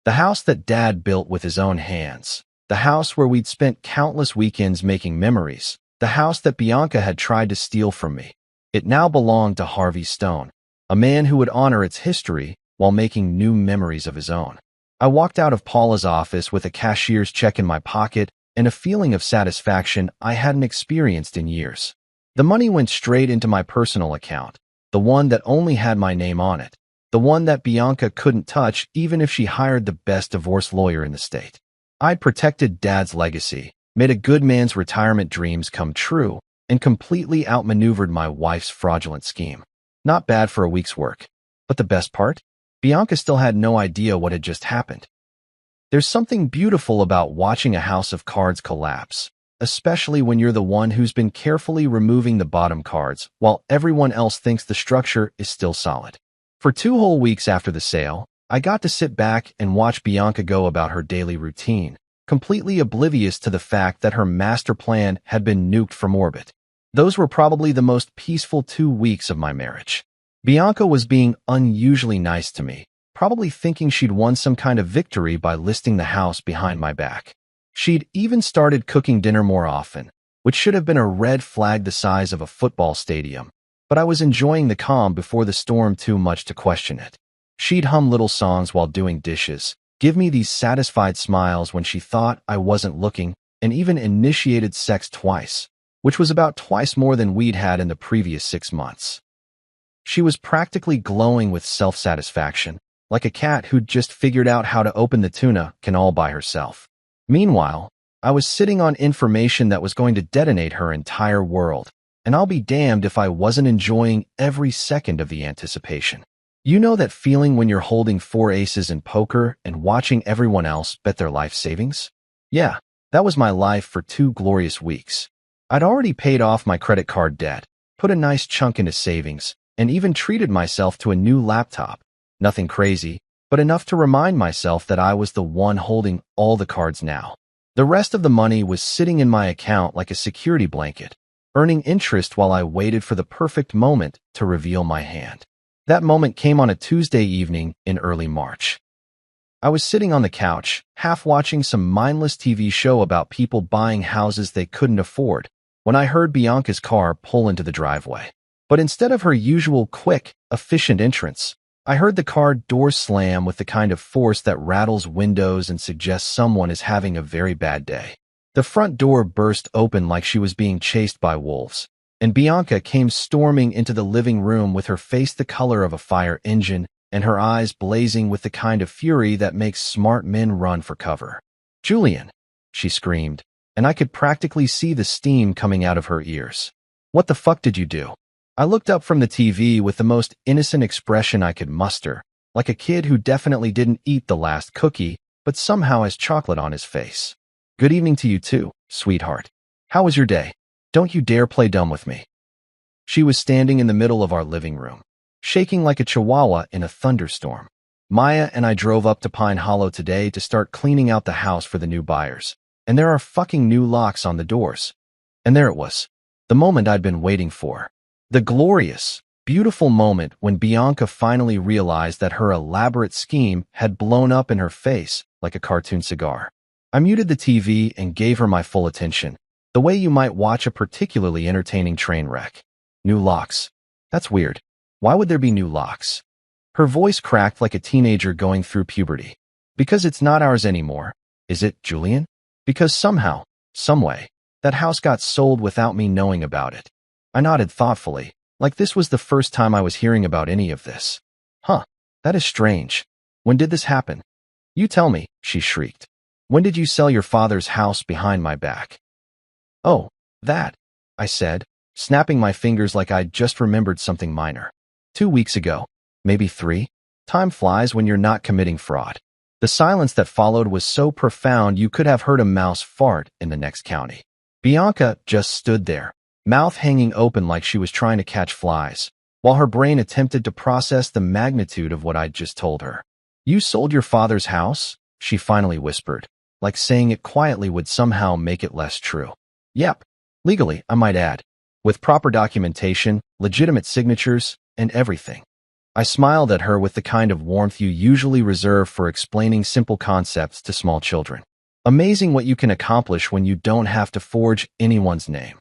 The house that Dad built with his own hands, the house where we'd spent countless weekends making memories, the house that Bianca had tried to steal from me. It now belonged to Harvey Stone, a man who would honor its history while making new memories of his own. I walked out of Paula's office with a cashier's check in my pocket and a feeling of satisfaction I hadn't experienced in years. The money went straight into my personal account, the one that only had my name on it, the one that Bianca couldn't touch even if she hired the best divorce lawyer in the state. I'd protected Dad's legacy, made a good man's retirement dreams come true, and completely outmaneuvered my wife's fraudulent scheme. Not bad for a week's work. But the best part? Bianca still had no idea what had just happened. There's something beautiful about watching a house of cards collapse, especially when you're the one who's been carefully removing the bottom cards while everyone else thinks the structure is still solid. For 2 whole weeks after the sale, I got to sit back and watch Bianca go about her daily routine, completely oblivious to the fact that her master plan had been nuked from orbit. Those were probably the most peaceful 2 weeks of my marriage. Bianca was being unusually nice to me, probably thinking she'd won some kind of victory by listing the house behind my back. She'd even started cooking dinner more often, which should have been a red flag the size of a football stadium, but I was enjoying the calm before the storm too much to question it. She'd hum little songs while doing dishes, give me these satisfied smiles when she thought I wasn't looking, and even initiated sex twice, which was about twice more than we'd had in the previous 6 months. She was practically glowing with self-satisfaction, like a cat who'd just figured out how to open the tuna can all by herself. Meanwhile, I was sitting on information that was going to detonate her entire world, and I'll be damned if I wasn't enjoying every second of the anticipation. You know that feeling when you're holding 4 aces in poker and watching everyone else bet their life savings? Yeah, that was my life for 2 glorious weeks. I'd already paid off my credit card debt, put a nice chunk into savings, and even treated myself to a new laptop. Nothing crazy, but enough to remind myself that I was the one holding all the cards now. The rest of the money was sitting in my account like a security blanket, earning interest while I waited for the perfect moment to reveal my hand. That moment came on a Tuesday evening in early March. I was sitting on the couch, half watching some mindless TV show about people buying houses they couldn't afford, when I heard Bianca's car pull into the driveway. But instead of her usual quick, efficient entrance, I heard the car door slam with the kind of force that rattles windows and suggests someone is having a very bad day. The front door burst open like she was being chased by wolves, and Bianca came storming into the living room with her face the color of a fire engine and her eyes blazing with the kind of fury that makes smart men run for cover. "Julian," she screamed, and I could practically see the steam coming out of her ears. "What the fuck did you do?" I looked up from the TV with the most innocent expression I could muster, like a kid who definitely didn't eat the last cookie, but somehow has chocolate on his face. "Good evening to you too, sweetheart. How was your day? Don't you dare play dumb with me." She was standing in the middle of our living room, shaking like a chihuahua in a thunderstorm. "Maya and I drove up to Pine Hollow today to start cleaning out the house for the new buyers, and there are fucking new locks on the doors." And there it was, the moment I'd been waiting for. The glorious, beautiful moment when Bianca finally realized that her elaborate scheme had blown up in her face like a cartoon cigar. I muted the TV and gave her my full attention, the way you might watch a particularly entertaining train wreck. "New locks. That's weird. Why would there be new locks?" Her voice cracked like a teenager going through puberty. "Because it's not ours anymore, is it, Julian? Because somehow, someway, that house got sold without me knowing about it." I nodded thoughtfully, like this was the first time I was hearing about any of this. "Huh, that is strange. When did this happen?" "You tell me," she shrieked. "When did you sell your father's house behind my back?" "Oh, that," I said, snapping my fingers like I'd just remembered something minor. 2 weeks ago, maybe 3. Time flies when you're not committing fraud." The silence that followed was so profound you could have heard a mouse fart in the next county. Bianca just stood there, mouth hanging open like she was trying to catch flies, while her brain attempted to process the magnitude of what I'd just told her. "You sold your father's house?" she finally whispered, like saying it quietly would somehow make it less true. "Yep. Legally, I might add. With proper documentation, legitimate signatures, and everything." I smiled at her with the kind of warmth you usually reserve for explaining simple concepts to small children. Amazing what you can accomplish when you don't have to forge anyone's name.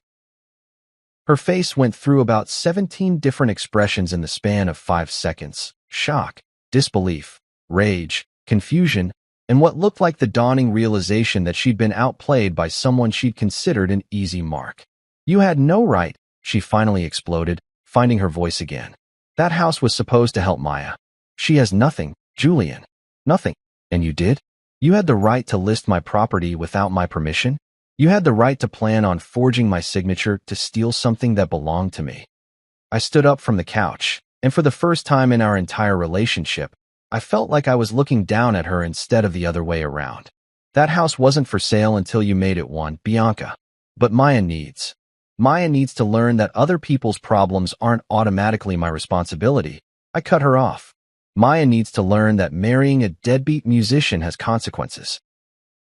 Her face went through about 17 different expressions in the span of 5 seconds. Shock, disbelief, rage, confusion, and what looked like the dawning realization that she'd been outplayed by someone she'd considered an easy mark. "You had no right," she finally exploded, finding her voice again. "That house was supposed to help Maya. She has nothing, Julian. Nothing. And you did? You had the right to list my property without my permission? You had the right to plan on forging my signature to steal something that belonged to me." I stood up from the couch, and for the first time in our entire relationship, I felt like I was looking down at her instead of the other way around. "That house wasn't for sale until you made it one, Bianca. But Maya needs to learn that other people's problems aren't automatically my responsibility." I cut her off. "Maya needs to learn that marrying a deadbeat musician has consequences.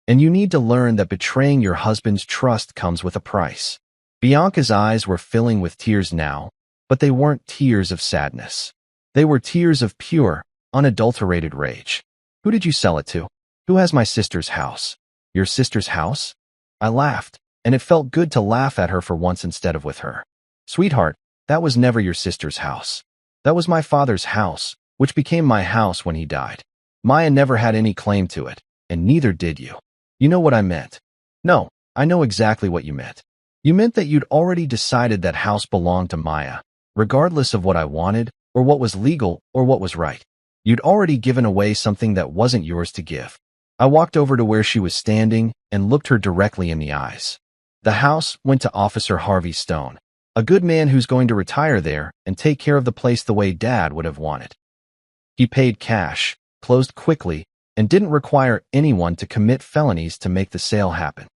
And you need to learn that betraying your husband's trust comes with a price." Bianca's eyes were filling with tears now, but they weren't tears of sadness. They were tears of pure, unadulterated rage. "Who did you sell it to? Who has my sister's house?" "Your sister's house?" I laughed, and it felt good to laugh at her for once instead of with her. "Sweetheart, that was never your sister's house. That was my father's house, which became my house when he died. Maya never had any claim to it, and neither did you." "You know what I meant." "No, I know exactly what you meant. You meant that you'd already decided that house belonged to Maya, regardless of what I wanted, or what was legal, or what was right. You'd already given away something that wasn't yours to give." I walked over to where she was standing and looked her directly in the eyes. "The house went to Officer Harvey Stone, a good man who's going to retire there and take care of the place the way Dad would have wanted. He paid cash, closed quickly, and didn't require anyone to commit felonies to make the sale happen."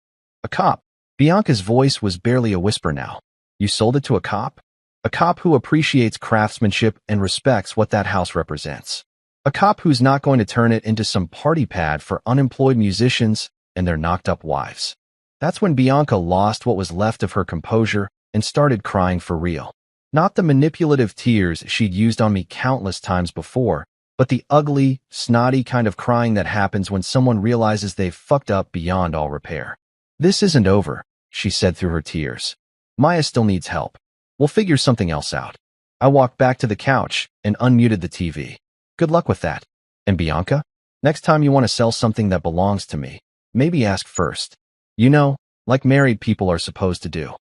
"A cop?" Bianca's voice was barely a whisper now. "You sold it to a cop? A cop who appreciates craftsmanship and respects what that house represents. A cop who's not going to turn it into some party pad for unemployed musicians and their knocked-up wives." That's when Bianca lost what was left of her composure and started crying for real. Not the manipulative tears she'd used on me countless times before, but the ugly, snotty kind of crying that happens when someone realizes they've fucked up beyond all repair. "This isn't over," she said through her tears. "Maya still needs help. We'll figure something else out." I walked back to the couch and unmuted the TV. "Good luck with that. And Bianca? Next time you want to sell something that belongs to me, maybe ask first. You know, like married people are supposed to do."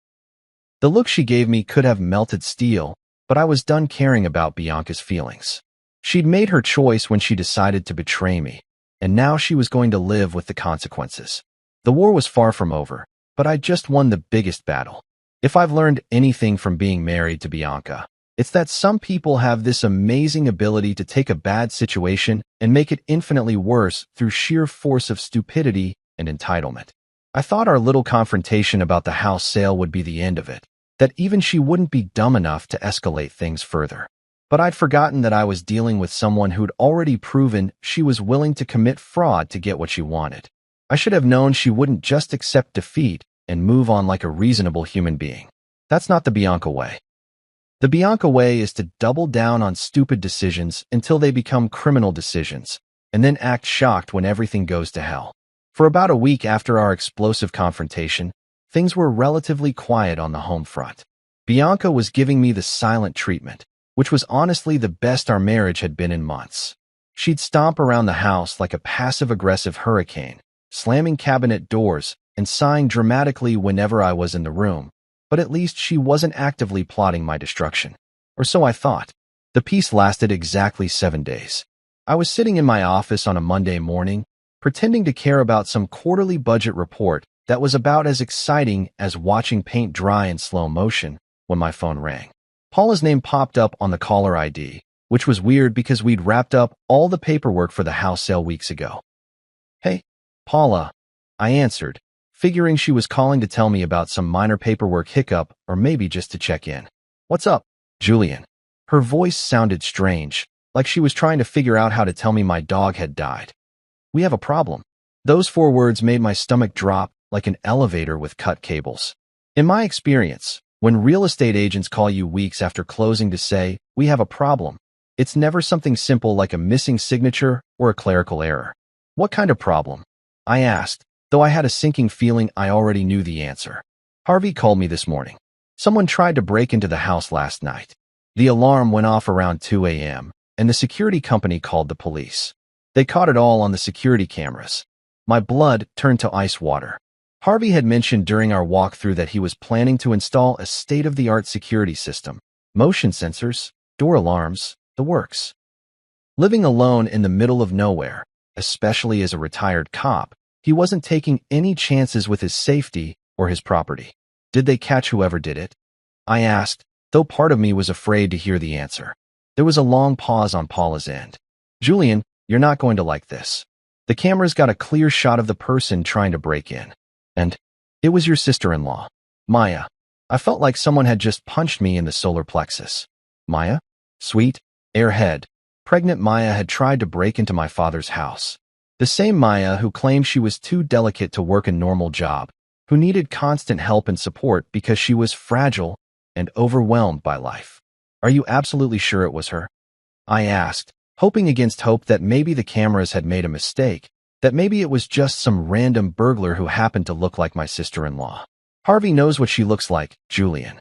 The look she gave me could have melted steel, but I was done caring about Bianca's feelings. She'd made her choice when she decided to betray me, and now she was going to live with the consequences. The war was far from over, but I just won the biggest battle. If I've learned anything from being married to Bianca, it's that some people have this amazing ability to take a bad situation and make it infinitely worse through sheer force of stupidity and entitlement. I thought our little confrontation about the house sale would be the end of it, that even she wouldn't be dumb enough to escalate things further. But I'd forgotten that I was dealing with someone who'd already proven she was willing to commit fraud to get what she wanted. I should have known she wouldn't just accept defeat and move on like a reasonable human being. That's not the Bianca way. The Bianca way is to double down on stupid decisions until they become criminal decisions, and then act shocked when everything goes to hell. For about a week after our explosive confrontation, things were relatively quiet on the home front. Bianca was giving me the silent treatment, which was honestly the best our marriage had been in months. She'd stomp around the house like a passive-aggressive hurricane, slamming cabinet doors and sighing dramatically whenever I was in the room, but at least she wasn't actively plotting my destruction. Or so I thought. The peace lasted exactly 7 days. I was sitting in my office on a Monday morning, pretending to care about some quarterly budget report that was about as exciting as watching paint dry in slow motion, when my phone rang. Paula's name popped up on the caller ID, which was weird because we'd wrapped up all the paperwork for the house sale weeks ago. "Hey, Paula," I answered, figuring she was calling to tell me about some minor paperwork hiccup or maybe just to check in. "What's up, Julian?" Her voice sounded strange, like she was trying to figure out how to tell me my dog had died. "We have a problem." Those 4 words made my stomach drop like an elevator with cut cables. In my experience, when real estate agents call you weeks after closing to say, "We have a problem," it's never something simple like a missing signature or a clerical error. "What kind of problem?" I asked, though I had a sinking feeling I already knew the answer. "Harvey called me this morning. Someone tried to break into the house last night. The alarm went off around 2 a.m., and the security company called the police. They caught it all on the security cameras." My blood turned to ice water. Harvey had mentioned during our walkthrough that he was planning to install a state-of-the-art security system. Motion sensors, door alarms, the works. Living alone in the middle of nowhere, especially as a retired cop, he wasn't taking any chances with his safety or his property. "Did they catch whoever did it?" I asked, though part of me was afraid to hear the answer. There was a long pause on Paula's end. "Julian, you're not going to like this. The cameras got a clear shot of the person trying to break in. And it was your sister-in-law, Maya." I felt like someone had just punched me in the solar plexus. Maya? Sweet, airhead, pregnant Maya had tried to break into my father's house. The same Maya who claimed she was too delicate to work a normal job, who needed constant help and support because she was fragile and overwhelmed by life. "Are you absolutely sure it was her?" I asked, hoping against hope that maybe the cameras had made a mistake, that maybe it was just some random burglar who happened to look like my sister-in-law. "Harvey knows what she looks like, Julian.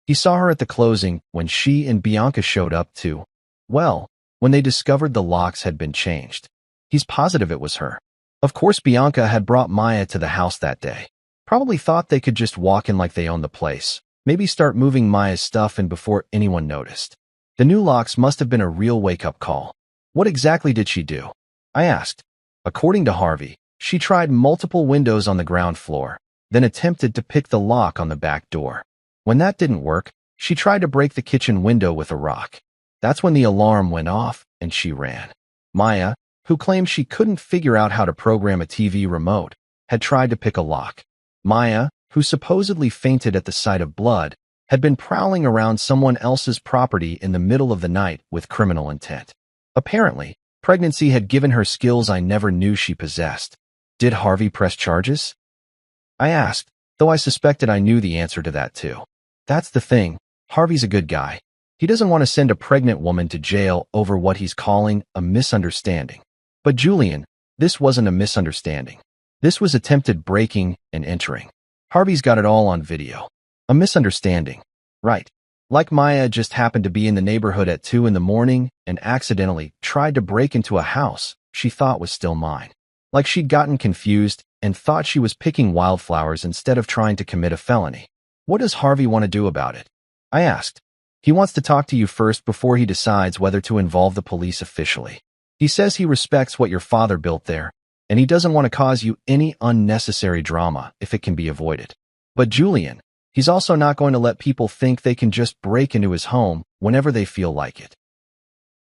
He saw her at the closing when she and Bianca showed up too. Well, when they discovered the locks had been changed. He's positive it was her. Of course Bianca had brought Maya to the house that day. Probably thought they could just walk in like they owned the place, maybe start moving Maya's stuff in before anyone noticed. The new locks must have been a real wake-up call. What exactly did she do?" I asked. According to Harvey, she tried multiple windows on the ground floor, then attempted to pick the lock on the back door. When that didn't work, she tried to break the kitchen window with a rock. That's when the alarm went off and she ran. Maya, who claimed she couldn't figure out how to program a TV remote, had tried to pick a lock. Maya, who supposedly fainted at the sight of blood, had been prowling around someone else's property in the middle of the night with criminal intent. Apparently, pregnancy had given her skills I never knew she possessed. Did Harvey press charges? I asked, though I suspected I knew the answer to that too. That's the thing, Harvey's a good guy. He doesn't want to send a pregnant woman to jail over what he's calling a misunderstanding. But Julian, this wasn't a misunderstanding. This was attempted breaking and entering. Harvey's got it all on video. A misunderstanding. Right. Like Maya just happened to be in the neighborhood at 2 in the morning and accidentally tried to break into a house she thought was still mine. Like she'd gotten confused and thought she was picking wildflowers instead of trying to commit a felony. What does Harvey want to do about it? I asked. He wants to talk to you first before he decides whether to involve the police officially. He says he respects what your father built there, and he doesn't want to cause you any unnecessary drama if it can be avoided. But Julian, he's also not going to let people think they can just break into his home whenever they feel like it.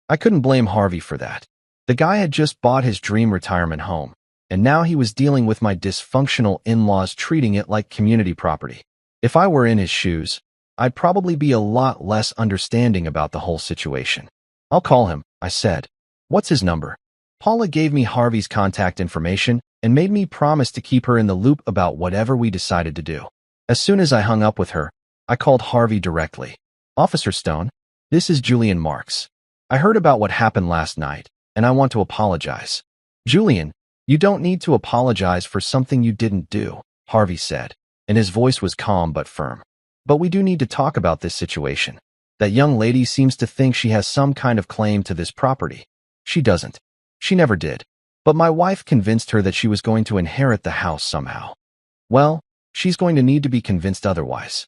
I couldn't blame Harvey for that. The guy had just bought his dream retirement home, and now he was dealing with my dysfunctional in-laws treating it like community property. If I were in his shoes, I'd probably be a lot less understanding about the whole situation. I'll call him, I said. What's his number? Paula gave me Harvey's contact information and made me promise to keep her in the loop about whatever we decided to do. As soon as I hung up with her, I called Harvey directly. Officer Stone, this is Julian Marks. I heard about what happened last night, and I want to apologize. Julian, you don't need to apologize for something you didn't do, Harvey said, and his voice was calm but firm. But we do need to talk about this situation. That young lady seems to think she has some kind of claim to this property. She doesn't. She never did. But my wife convinced her that she was going to inherit the house somehow. Well, she's going to need to be convinced otherwise.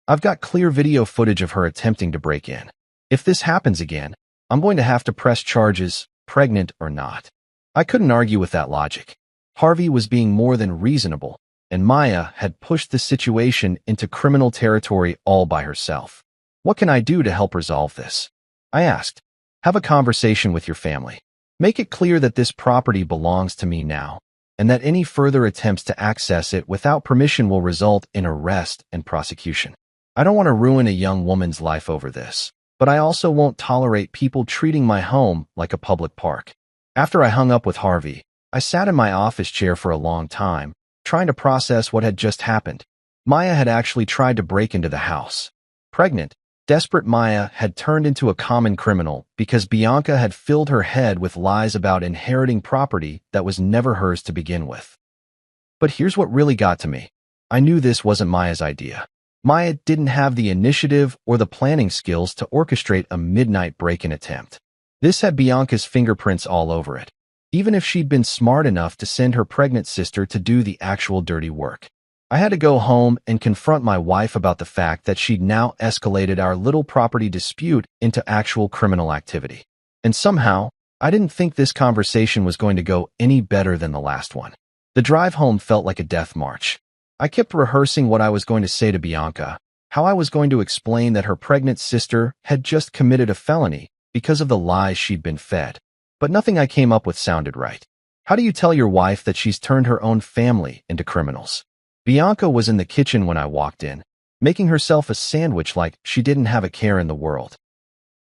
I've got clear video footage of her attempting to break in. If this happens again, I'm going to have to press charges, pregnant or not. I couldn't argue with that logic. Harvey was being more than reasonable, and Maya had pushed the situation into criminal territory all by herself. What can I do to help resolve this? I asked. Have a conversation with your family. Make it clear that this property belongs to me now, and that any further attempts to access it without permission will result in arrest and prosecution. I don't want to ruin a young woman's life over this, but I also won't tolerate people treating my home like a public park. After I hung up with Harvey, I sat in my office chair for a long time, trying to process what had just happened. Maya had actually tried to break into the house. Pregnant, desperate Maya had turned into a common criminal because Bianca had filled her head with lies about inheriting property that was never hers to begin with. But here's what really got to me. I knew this wasn't Maya's idea. Maya didn't have the initiative or the planning skills to orchestrate a midnight break-in attempt. This had Bianca's fingerprints all over it, even if she'd been smart enough to send her pregnant sister to do the actual dirty work. I had to go home and confront my wife about the fact that she'd now escalated our little property dispute into actual criminal activity. And somehow, I didn't think this conversation was going to go any better than the last one. The drive home felt like a death march. I kept rehearsing what I was going to say to Bianca, how I was going to explain that her pregnant sister had just committed a felony because of the lies she'd been fed. But nothing I came up with sounded right. How do you tell your wife that she's turned her own family into criminals? Bianca was in the kitchen when I walked in, making herself a sandwich like she didn't have a care in the world.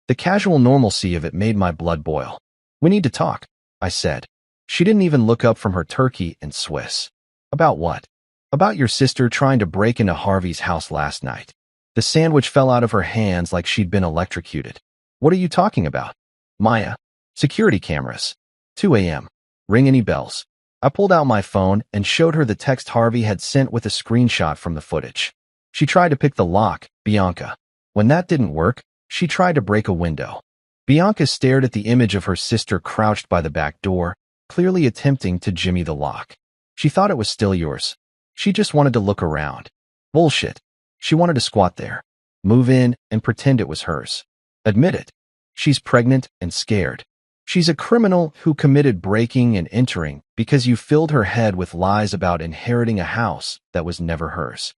The casual normalcy of it made my blood boil. We need to talk, I said. She didn't even look up from her turkey and Swiss. About what? About your sister trying to break into Harvey's house last night. The sandwich fell out of her hands like she'd been electrocuted. What are you talking about? Maya. Security cameras. 2 a.m. Ring any bells? I pulled out my phone and showed her the text Harvey had sent with a screenshot from the footage. She tried to pick the lock, Bianca. When that didn't work, she tried to break a window. Bianca stared at the image of her sister crouched by the back door, clearly attempting to jimmy the lock. She thought it was still yours. She just wanted to look around. Bullshit. She wanted to squat there, move in, and pretend it was hers. Admit it. She's pregnant and scared. She's a criminal who committed breaking and entering because you filled her head with lies about inheriting a house that was never hers.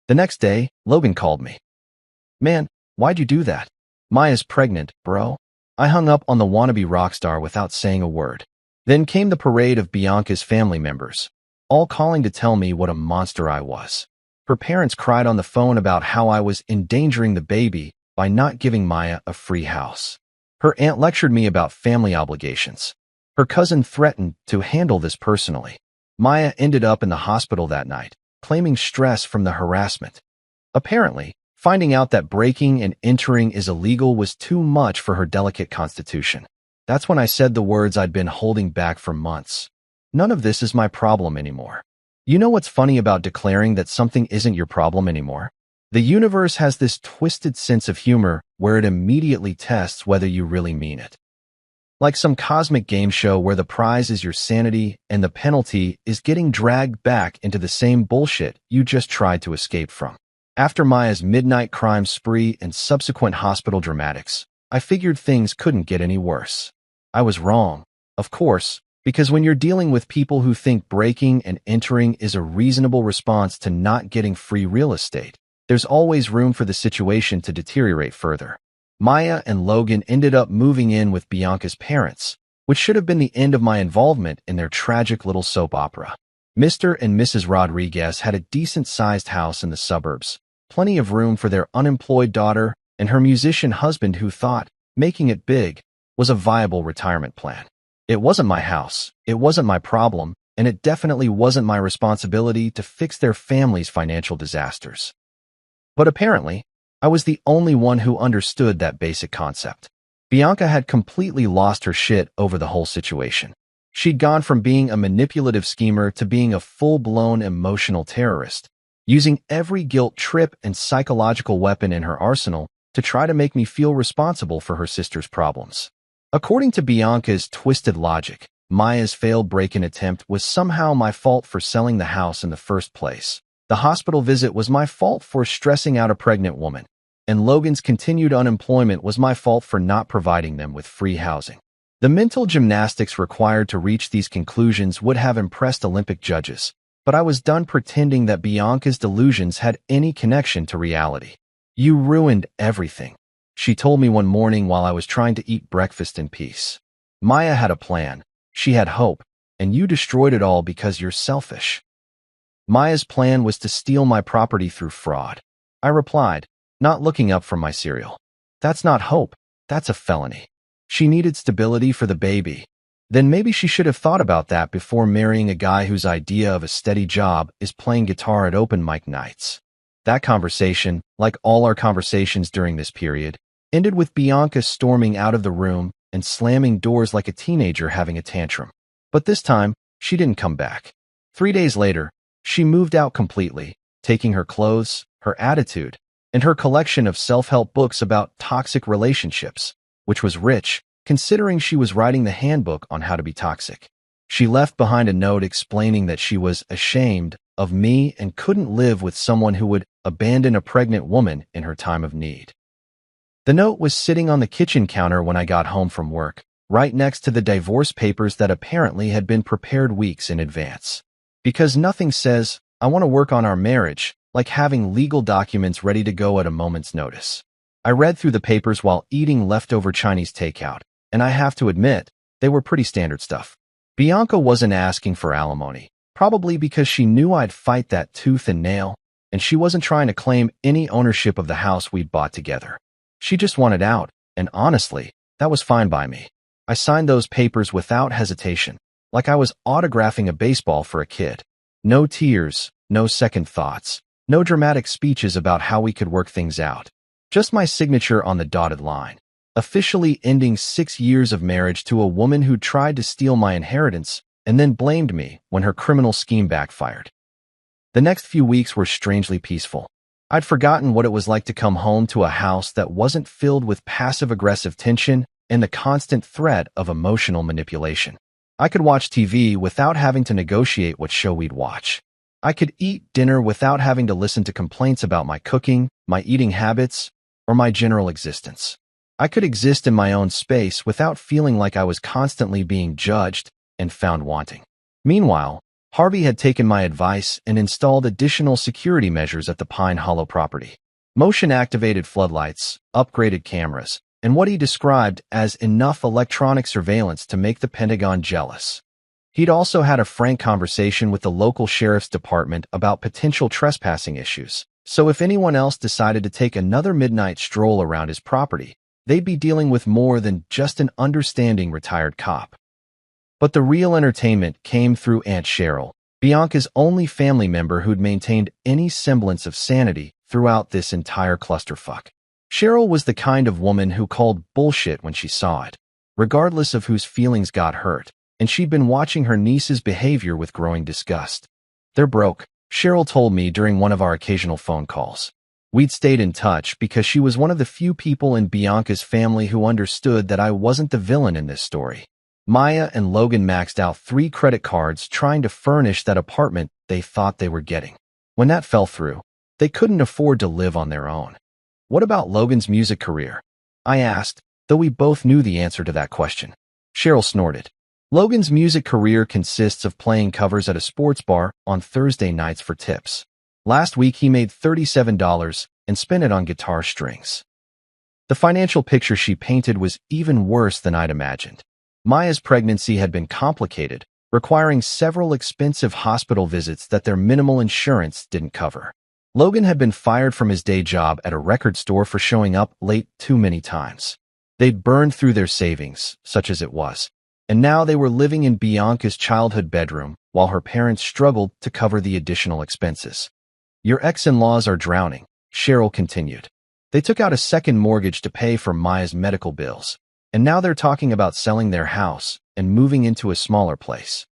The next day, Logan called me. Man, why'd you do that? Maya's pregnant, bro. I hung up on the wannabe rock star without saying a word. Then came the parade of Bianca's family members, all calling to tell me what a monster I was. Her parents cried on the phone about how I was endangering the baby by not giving Maya a free house. Her aunt lectured me about family obligations. Her cousin threatened to handle this personally. Maya ended up in the hospital that night, claiming stress from the harassment. Apparently, Finding out that breaking and entering is illegal was too much for her delicate constitution. That's when I said the words I'd been holding back for months. None of this is my problem anymore. You know what's funny about declaring that something isn't your problem anymore? The universe has this twisted sense of humor where it immediately tests whether you really mean it. Like some cosmic game show where the prize is your sanity and the penalty is getting dragged back into the same bullshit you just tried to escape from. After Maya's midnight crime spree and subsequent hospital dramatics, I figured things couldn't get any worse. I was wrong, of course, because when you're dealing with people who think breaking and entering is a reasonable response to not getting free real estate, there's always room for the situation to deteriorate further. Maya and Logan ended up moving in with Bianca's parents, which should have been the end of my involvement in their tragic little soap opera. Mr. and Mrs. Rodriguez had a decent-sized house in the suburbs, plenty of room for their unemployed daughter and her musician husband who thought making it big was a viable retirement plan. It wasn't my house, it wasn't my problem, and it definitely wasn't my responsibility to fix their family's financial disasters. But apparently, I was the only one who understood that basic concept. Bianca had completely lost her shit over the whole situation. She'd gone from being a manipulative schemer to being a full-blown emotional terrorist, using every guilt trip and psychological weapon in her arsenal to try to make me feel responsible for her sister's problems. According to Bianca's twisted logic, Maya's failed break-in attempt was somehow my fault for selling the house in the first place. The hospital visit was my fault for stressing out a pregnant woman, and Logan's continued unemployment was my fault for not providing them with free housing. The mental gymnastics required to reach these conclusions would have impressed Olympic judges, but I was done pretending that Bianca's delusions had any connection to reality. "You ruined everything," she told me one morning while I was trying to eat breakfast in peace. "Maya had a plan, she had hope, and you destroyed it all because you're selfish." Maya's plan was to steal my property through fraud, I replied, not looking up from my cereal. "That's not hope, that's a felony. She needed stability for the baby. Then maybe she should have thought about that before marrying a guy whose idea of a steady job is playing guitar at open mic nights." That conversation, like all our conversations during this period, ended with Bianca storming out of the room and slamming doors like a teenager having a tantrum. But this time, she didn't come back. 3 days later, she moved out completely, taking her clothes, her attitude, and her collection of self-help books about toxic relationships, which was rich, considering she was writing the handbook on how to be toxic. She left behind a note explaining that she was ashamed of me and couldn't live with someone who would abandon a pregnant woman in her time of need. The note was sitting on the kitchen counter when I got home from work, right next to the divorce papers that apparently had been prepared weeks in advance. Because nothing says, "I want to work on our marriage," like having legal documents ready to go at a moment's notice. I read through the papers while eating leftover Chinese takeout, and I have to admit, they were pretty standard stuff. Bianca wasn't asking for alimony, probably because she knew I'd fight that tooth and nail, and she wasn't trying to claim any ownership of the house we'd bought together. She just wanted out, and honestly, that was fine by me. I signed those papers without hesitation, like I was autographing a baseball for a kid. No tears, no second thoughts, no dramatic speeches about how we could work things out. Just my signature on the dotted line, officially ending 6 years of marriage to a woman who tried to steal my inheritance and then blamed me when her criminal scheme backfired. The next few weeks were strangely peaceful. I'd forgotten what it was like to come home to a house that wasn't filled with passive-aggressive tension and the constant threat of emotional manipulation. I could watch TV without having to negotiate what show we'd watch. I could eat dinner without having to listen to complaints about my cooking, my eating habits, or my general existence. I could exist in my own space without feeling like I was constantly being judged and found wanting. Meanwhile, Harvey had taken my advice and installed additional security measures at the Pine Hollow property. Motion-activated floodlights, upgraded cameras, and what he described as enough electronic surveillance to make the Pentagon jealous. He'd also had a frank conversation with the local sheriff's department about potential trespassing issues, so if anyone else decided to take another midnight stroll around his property, they'd be dealing with more than just an understanding retired cop. But the real entertainment came through Aunt Cheryl, Bianca's only family member who'd maintained any semblance of sanity throughout this entire clusterfuck. Cheryl was the kind of woman who called bullshit when she saw it, regardless of whose feelings got hurt, and she'd been watching her niece's behavior with growing disgust. "They're broke," Cheryl told me during one of our occasional phone calls. We'd stayed in touch because she was one of the few people in Bianca's family who understood that I wasn't the villain in this story. Maya and Logan maxed out 3 credit cards trying to furnish that apartment they thought they were getting. When that fell through, they couldn't afford to live on their own. "What about Logan's music career?" I asked, though we both knew the answer to that question. Cheryl snorted. "Logan's music career consists of playing covers at a sports bar on Thursday nights for tips. Last week he made $37 and spent it on guitar strings." The financial picture she painted was even worse than I'd imagined. Maya's pregnancy had been complicated, requiring several expensive hospital visits that their minimal insurance didn't cover. Logan had been fired from his day job at a record store for showing up late too many times. They'd burned through their savings, such as it was, and now they were living in Bianca's childhood bedroom while her parents struggled to cover the additional expenses. "Your ex-in-laws are drowning," Cheryl continued. "They took out a second mortgage to pay for Maya's medical bills, and now they're talking about selling their house and moving into a smaller place."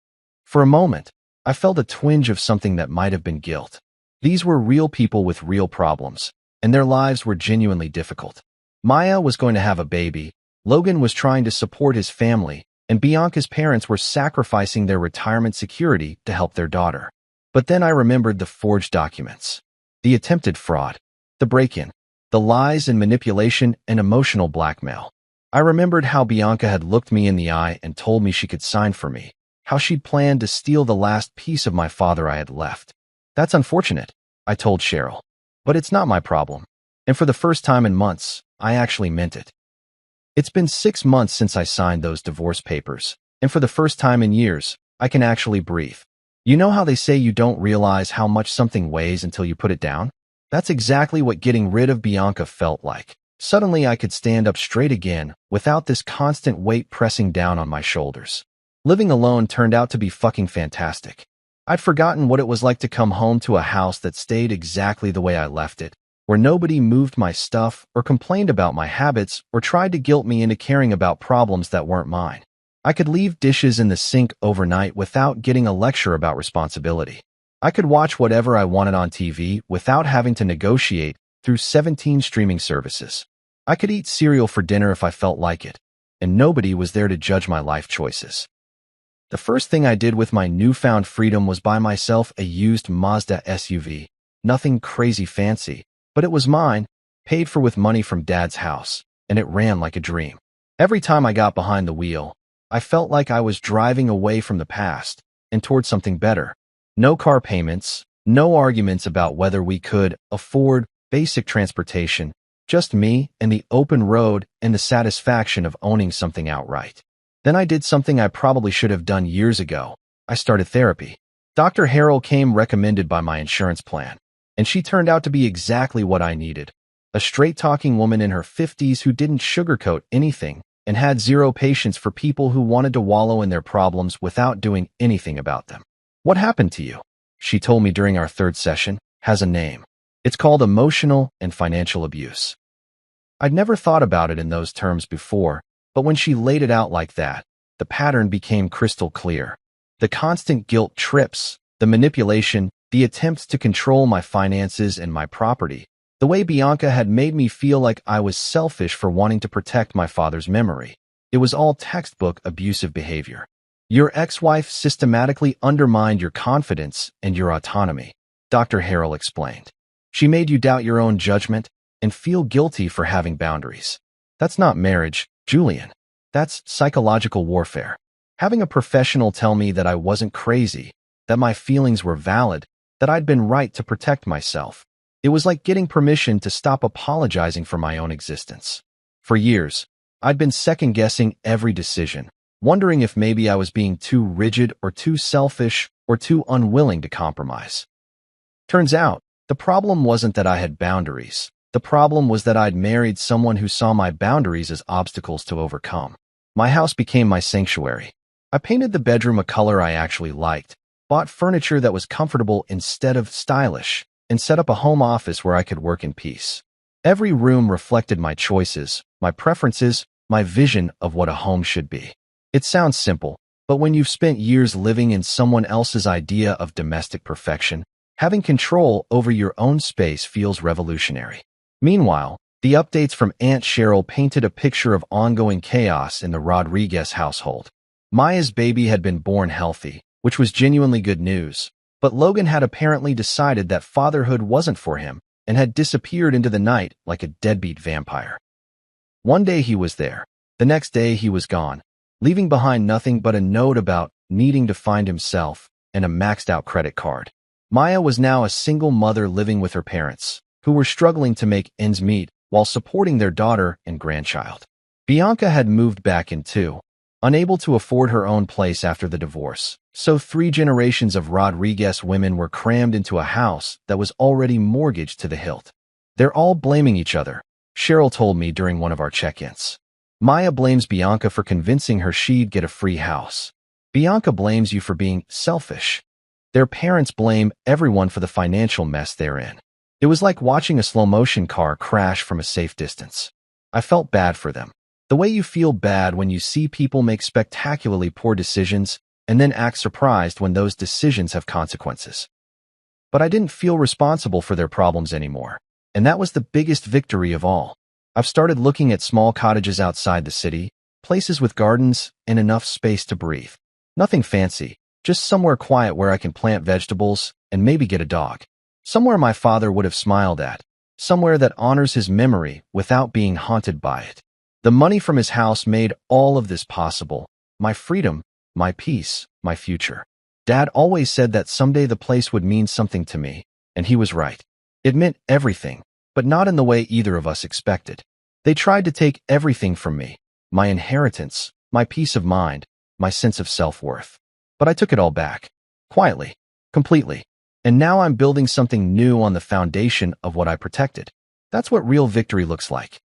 For a moment, I felt a twinge of something that might have been guilt. These were real people with real problems, and their lives were genuinely difficult. Maya was going to have a baby, Logan was trying to support his family, and Bianca's parents were sacrificing their retirement security to help their daughter. But then I remembered the forged documents, the attempted fraud, the break-in, the lies and manipulation and emotional blackmail. I remembered how Bianca had looked me in the eye and told me she could sign for me, how she'd planned to steal the last piece of my father I had left. "That's unfortunate," I told Cheryl, "but it's not my problem." And for the first time in months, I actually meant it. It's been 6 months since I signed those divorce papers, and for the first time in years, I can actually breathe. You know how they say you don't realize how much something weighs until you put it down? That's exactly what getting rid of Bianca felt like. Suddenly I could stand up straight again without this constant weight pressing down on my shoulders. Living alone turned out to be fucking fantastic. I'd forgotten what it was like to come home to a house that stayed exactly the way I left it, where nobody moved my stuff or complained about my habits or tried to guilt me into caring about problems that weren't mine. I could leave dishes in the sink overnight without getting a lecture about responsibility. I could watch whatever I wanted on TV without having to negotiate through 17 streaming services. I could eat cereal for dinner if I felt like it, and nobody was there to judge my life choices. The first thing I did with my newfound freedom was buy myself a used Mazda SUV. Nothing crazy fancy, but it was mine, paid for with money from Dad's house, and it ran like a dream. Every time I got behind the wheel, I felt like I was driving away from the past and toward something better. No car payments, no arguments about whether we could afford basic transportation, just me and the open road and the satisfaction of owning something outright. Then I did something I probably should have done years ago. I started therapy. Dr. Harrell came recommended by my insurance plan, and she turned out to be exactly what I needed. A straight-talking woman in her 50s who didn't sugarcoat anything and had zero patience for people who wanted to wallow in their problems without doing anything about them. "What happened to you?" she told me during our 3rd session, "has a name. It's called emotional and financial abuse." I'd never thought about it in those terms before, but when she laid it out like that, the pattern became crystal clear. The constant guilt trips, the manipulation, the attempts to control my finances and my property, the way Bianca had made me feel like I was selfish for wanting to protect my father's memory. It was all textbook abusive behavior. "Your ex-wife systematically undermined your confidence and your autonomy," Dr. Harrell explained. "She made you doubt your own judgment and feel guilty for having boundaries. That's not marriage, Julian. That's psychological warfare. Having a professional tell me that I wasn't crazy, that my feelings were valid, that I'd been right to protect myself. It was like getting permission to stop apologizing for my own existence. For years, I'd been second-guessing every decision, wondering if maybe I was being too rigid or too selfish or too unwilling to compromise. Turns out, the problem wasn't that I had boundaries. The problem was that I'd married someone who saw my boundaries as obstacles to overcome. My house became my sanctuary. I painted the bedroom a color I actually liked, bought furniture that was comfortable instead of stylish, and set up a home office where I could work in peace. Every room reflected my choices, my preferences, my vision of what a home should be. It sounds simple, but when you've spent years living in someone else's idea of domestic perfection, having control over your own space feels revolutionary. Meanwhile, the updates from Aunt Cheryl painted a picture of ongoing chaos in the Rodriguez household. Maya's baby had been born healthy, which was genuinely good news, but Logan had apparently decided that fatherhood wasn't for him and had disappeared into the night like a deadbeat vampire. One day he was there, the next day he was gone, leaving behind nothing but a note about needing to find himself and a maxed-out credit card. Maya was now a single mother living with her parents, who were struggling to make ends meet while supporting their daughter and grandchild. Bianca had moved back in too, unable to afford her own place after the divorce, so 3 generations of Rodriguez women were crammed into a house that was already mortgaged to the hilt. They're all blaming each other, Cheryl told me during one of our check-ins. Maya blames Bianca for convincing her she'd get a free house. Bianca blames you for being selfish. Their parents blame everyone for the financial mess they're in. It was like watching a slow-motion car crash from a safe distance. I felt bad for them. The way you feel bad when you see people make spectacularly poor decisions and then act surprised when those decisions have consequences. But I didn't feel responsible for their problems anymore, and that was the biggest victory of all. I've started looking at small cottages outside the city, places with gardens and enough space to breathe. Nothing fancy, just somewhere quiet where I can plant vegetables and maybe get a dog. Somewhere my father would have smiled at, somewhere that honors his memory without being haunted by it. The money from his house made all of this possible. My freedom, my peace, my future. Dad always said that someday the place would mean something to me, and he was right. It meant everything, but not in the way either of us expected. They tried to take everything from me, my inheritance, my peace of mind, my sense of self-worth. But I took it all back, quietly, completely, and now I'm building something new on the foundation of what I protected. That's what real victory looks like.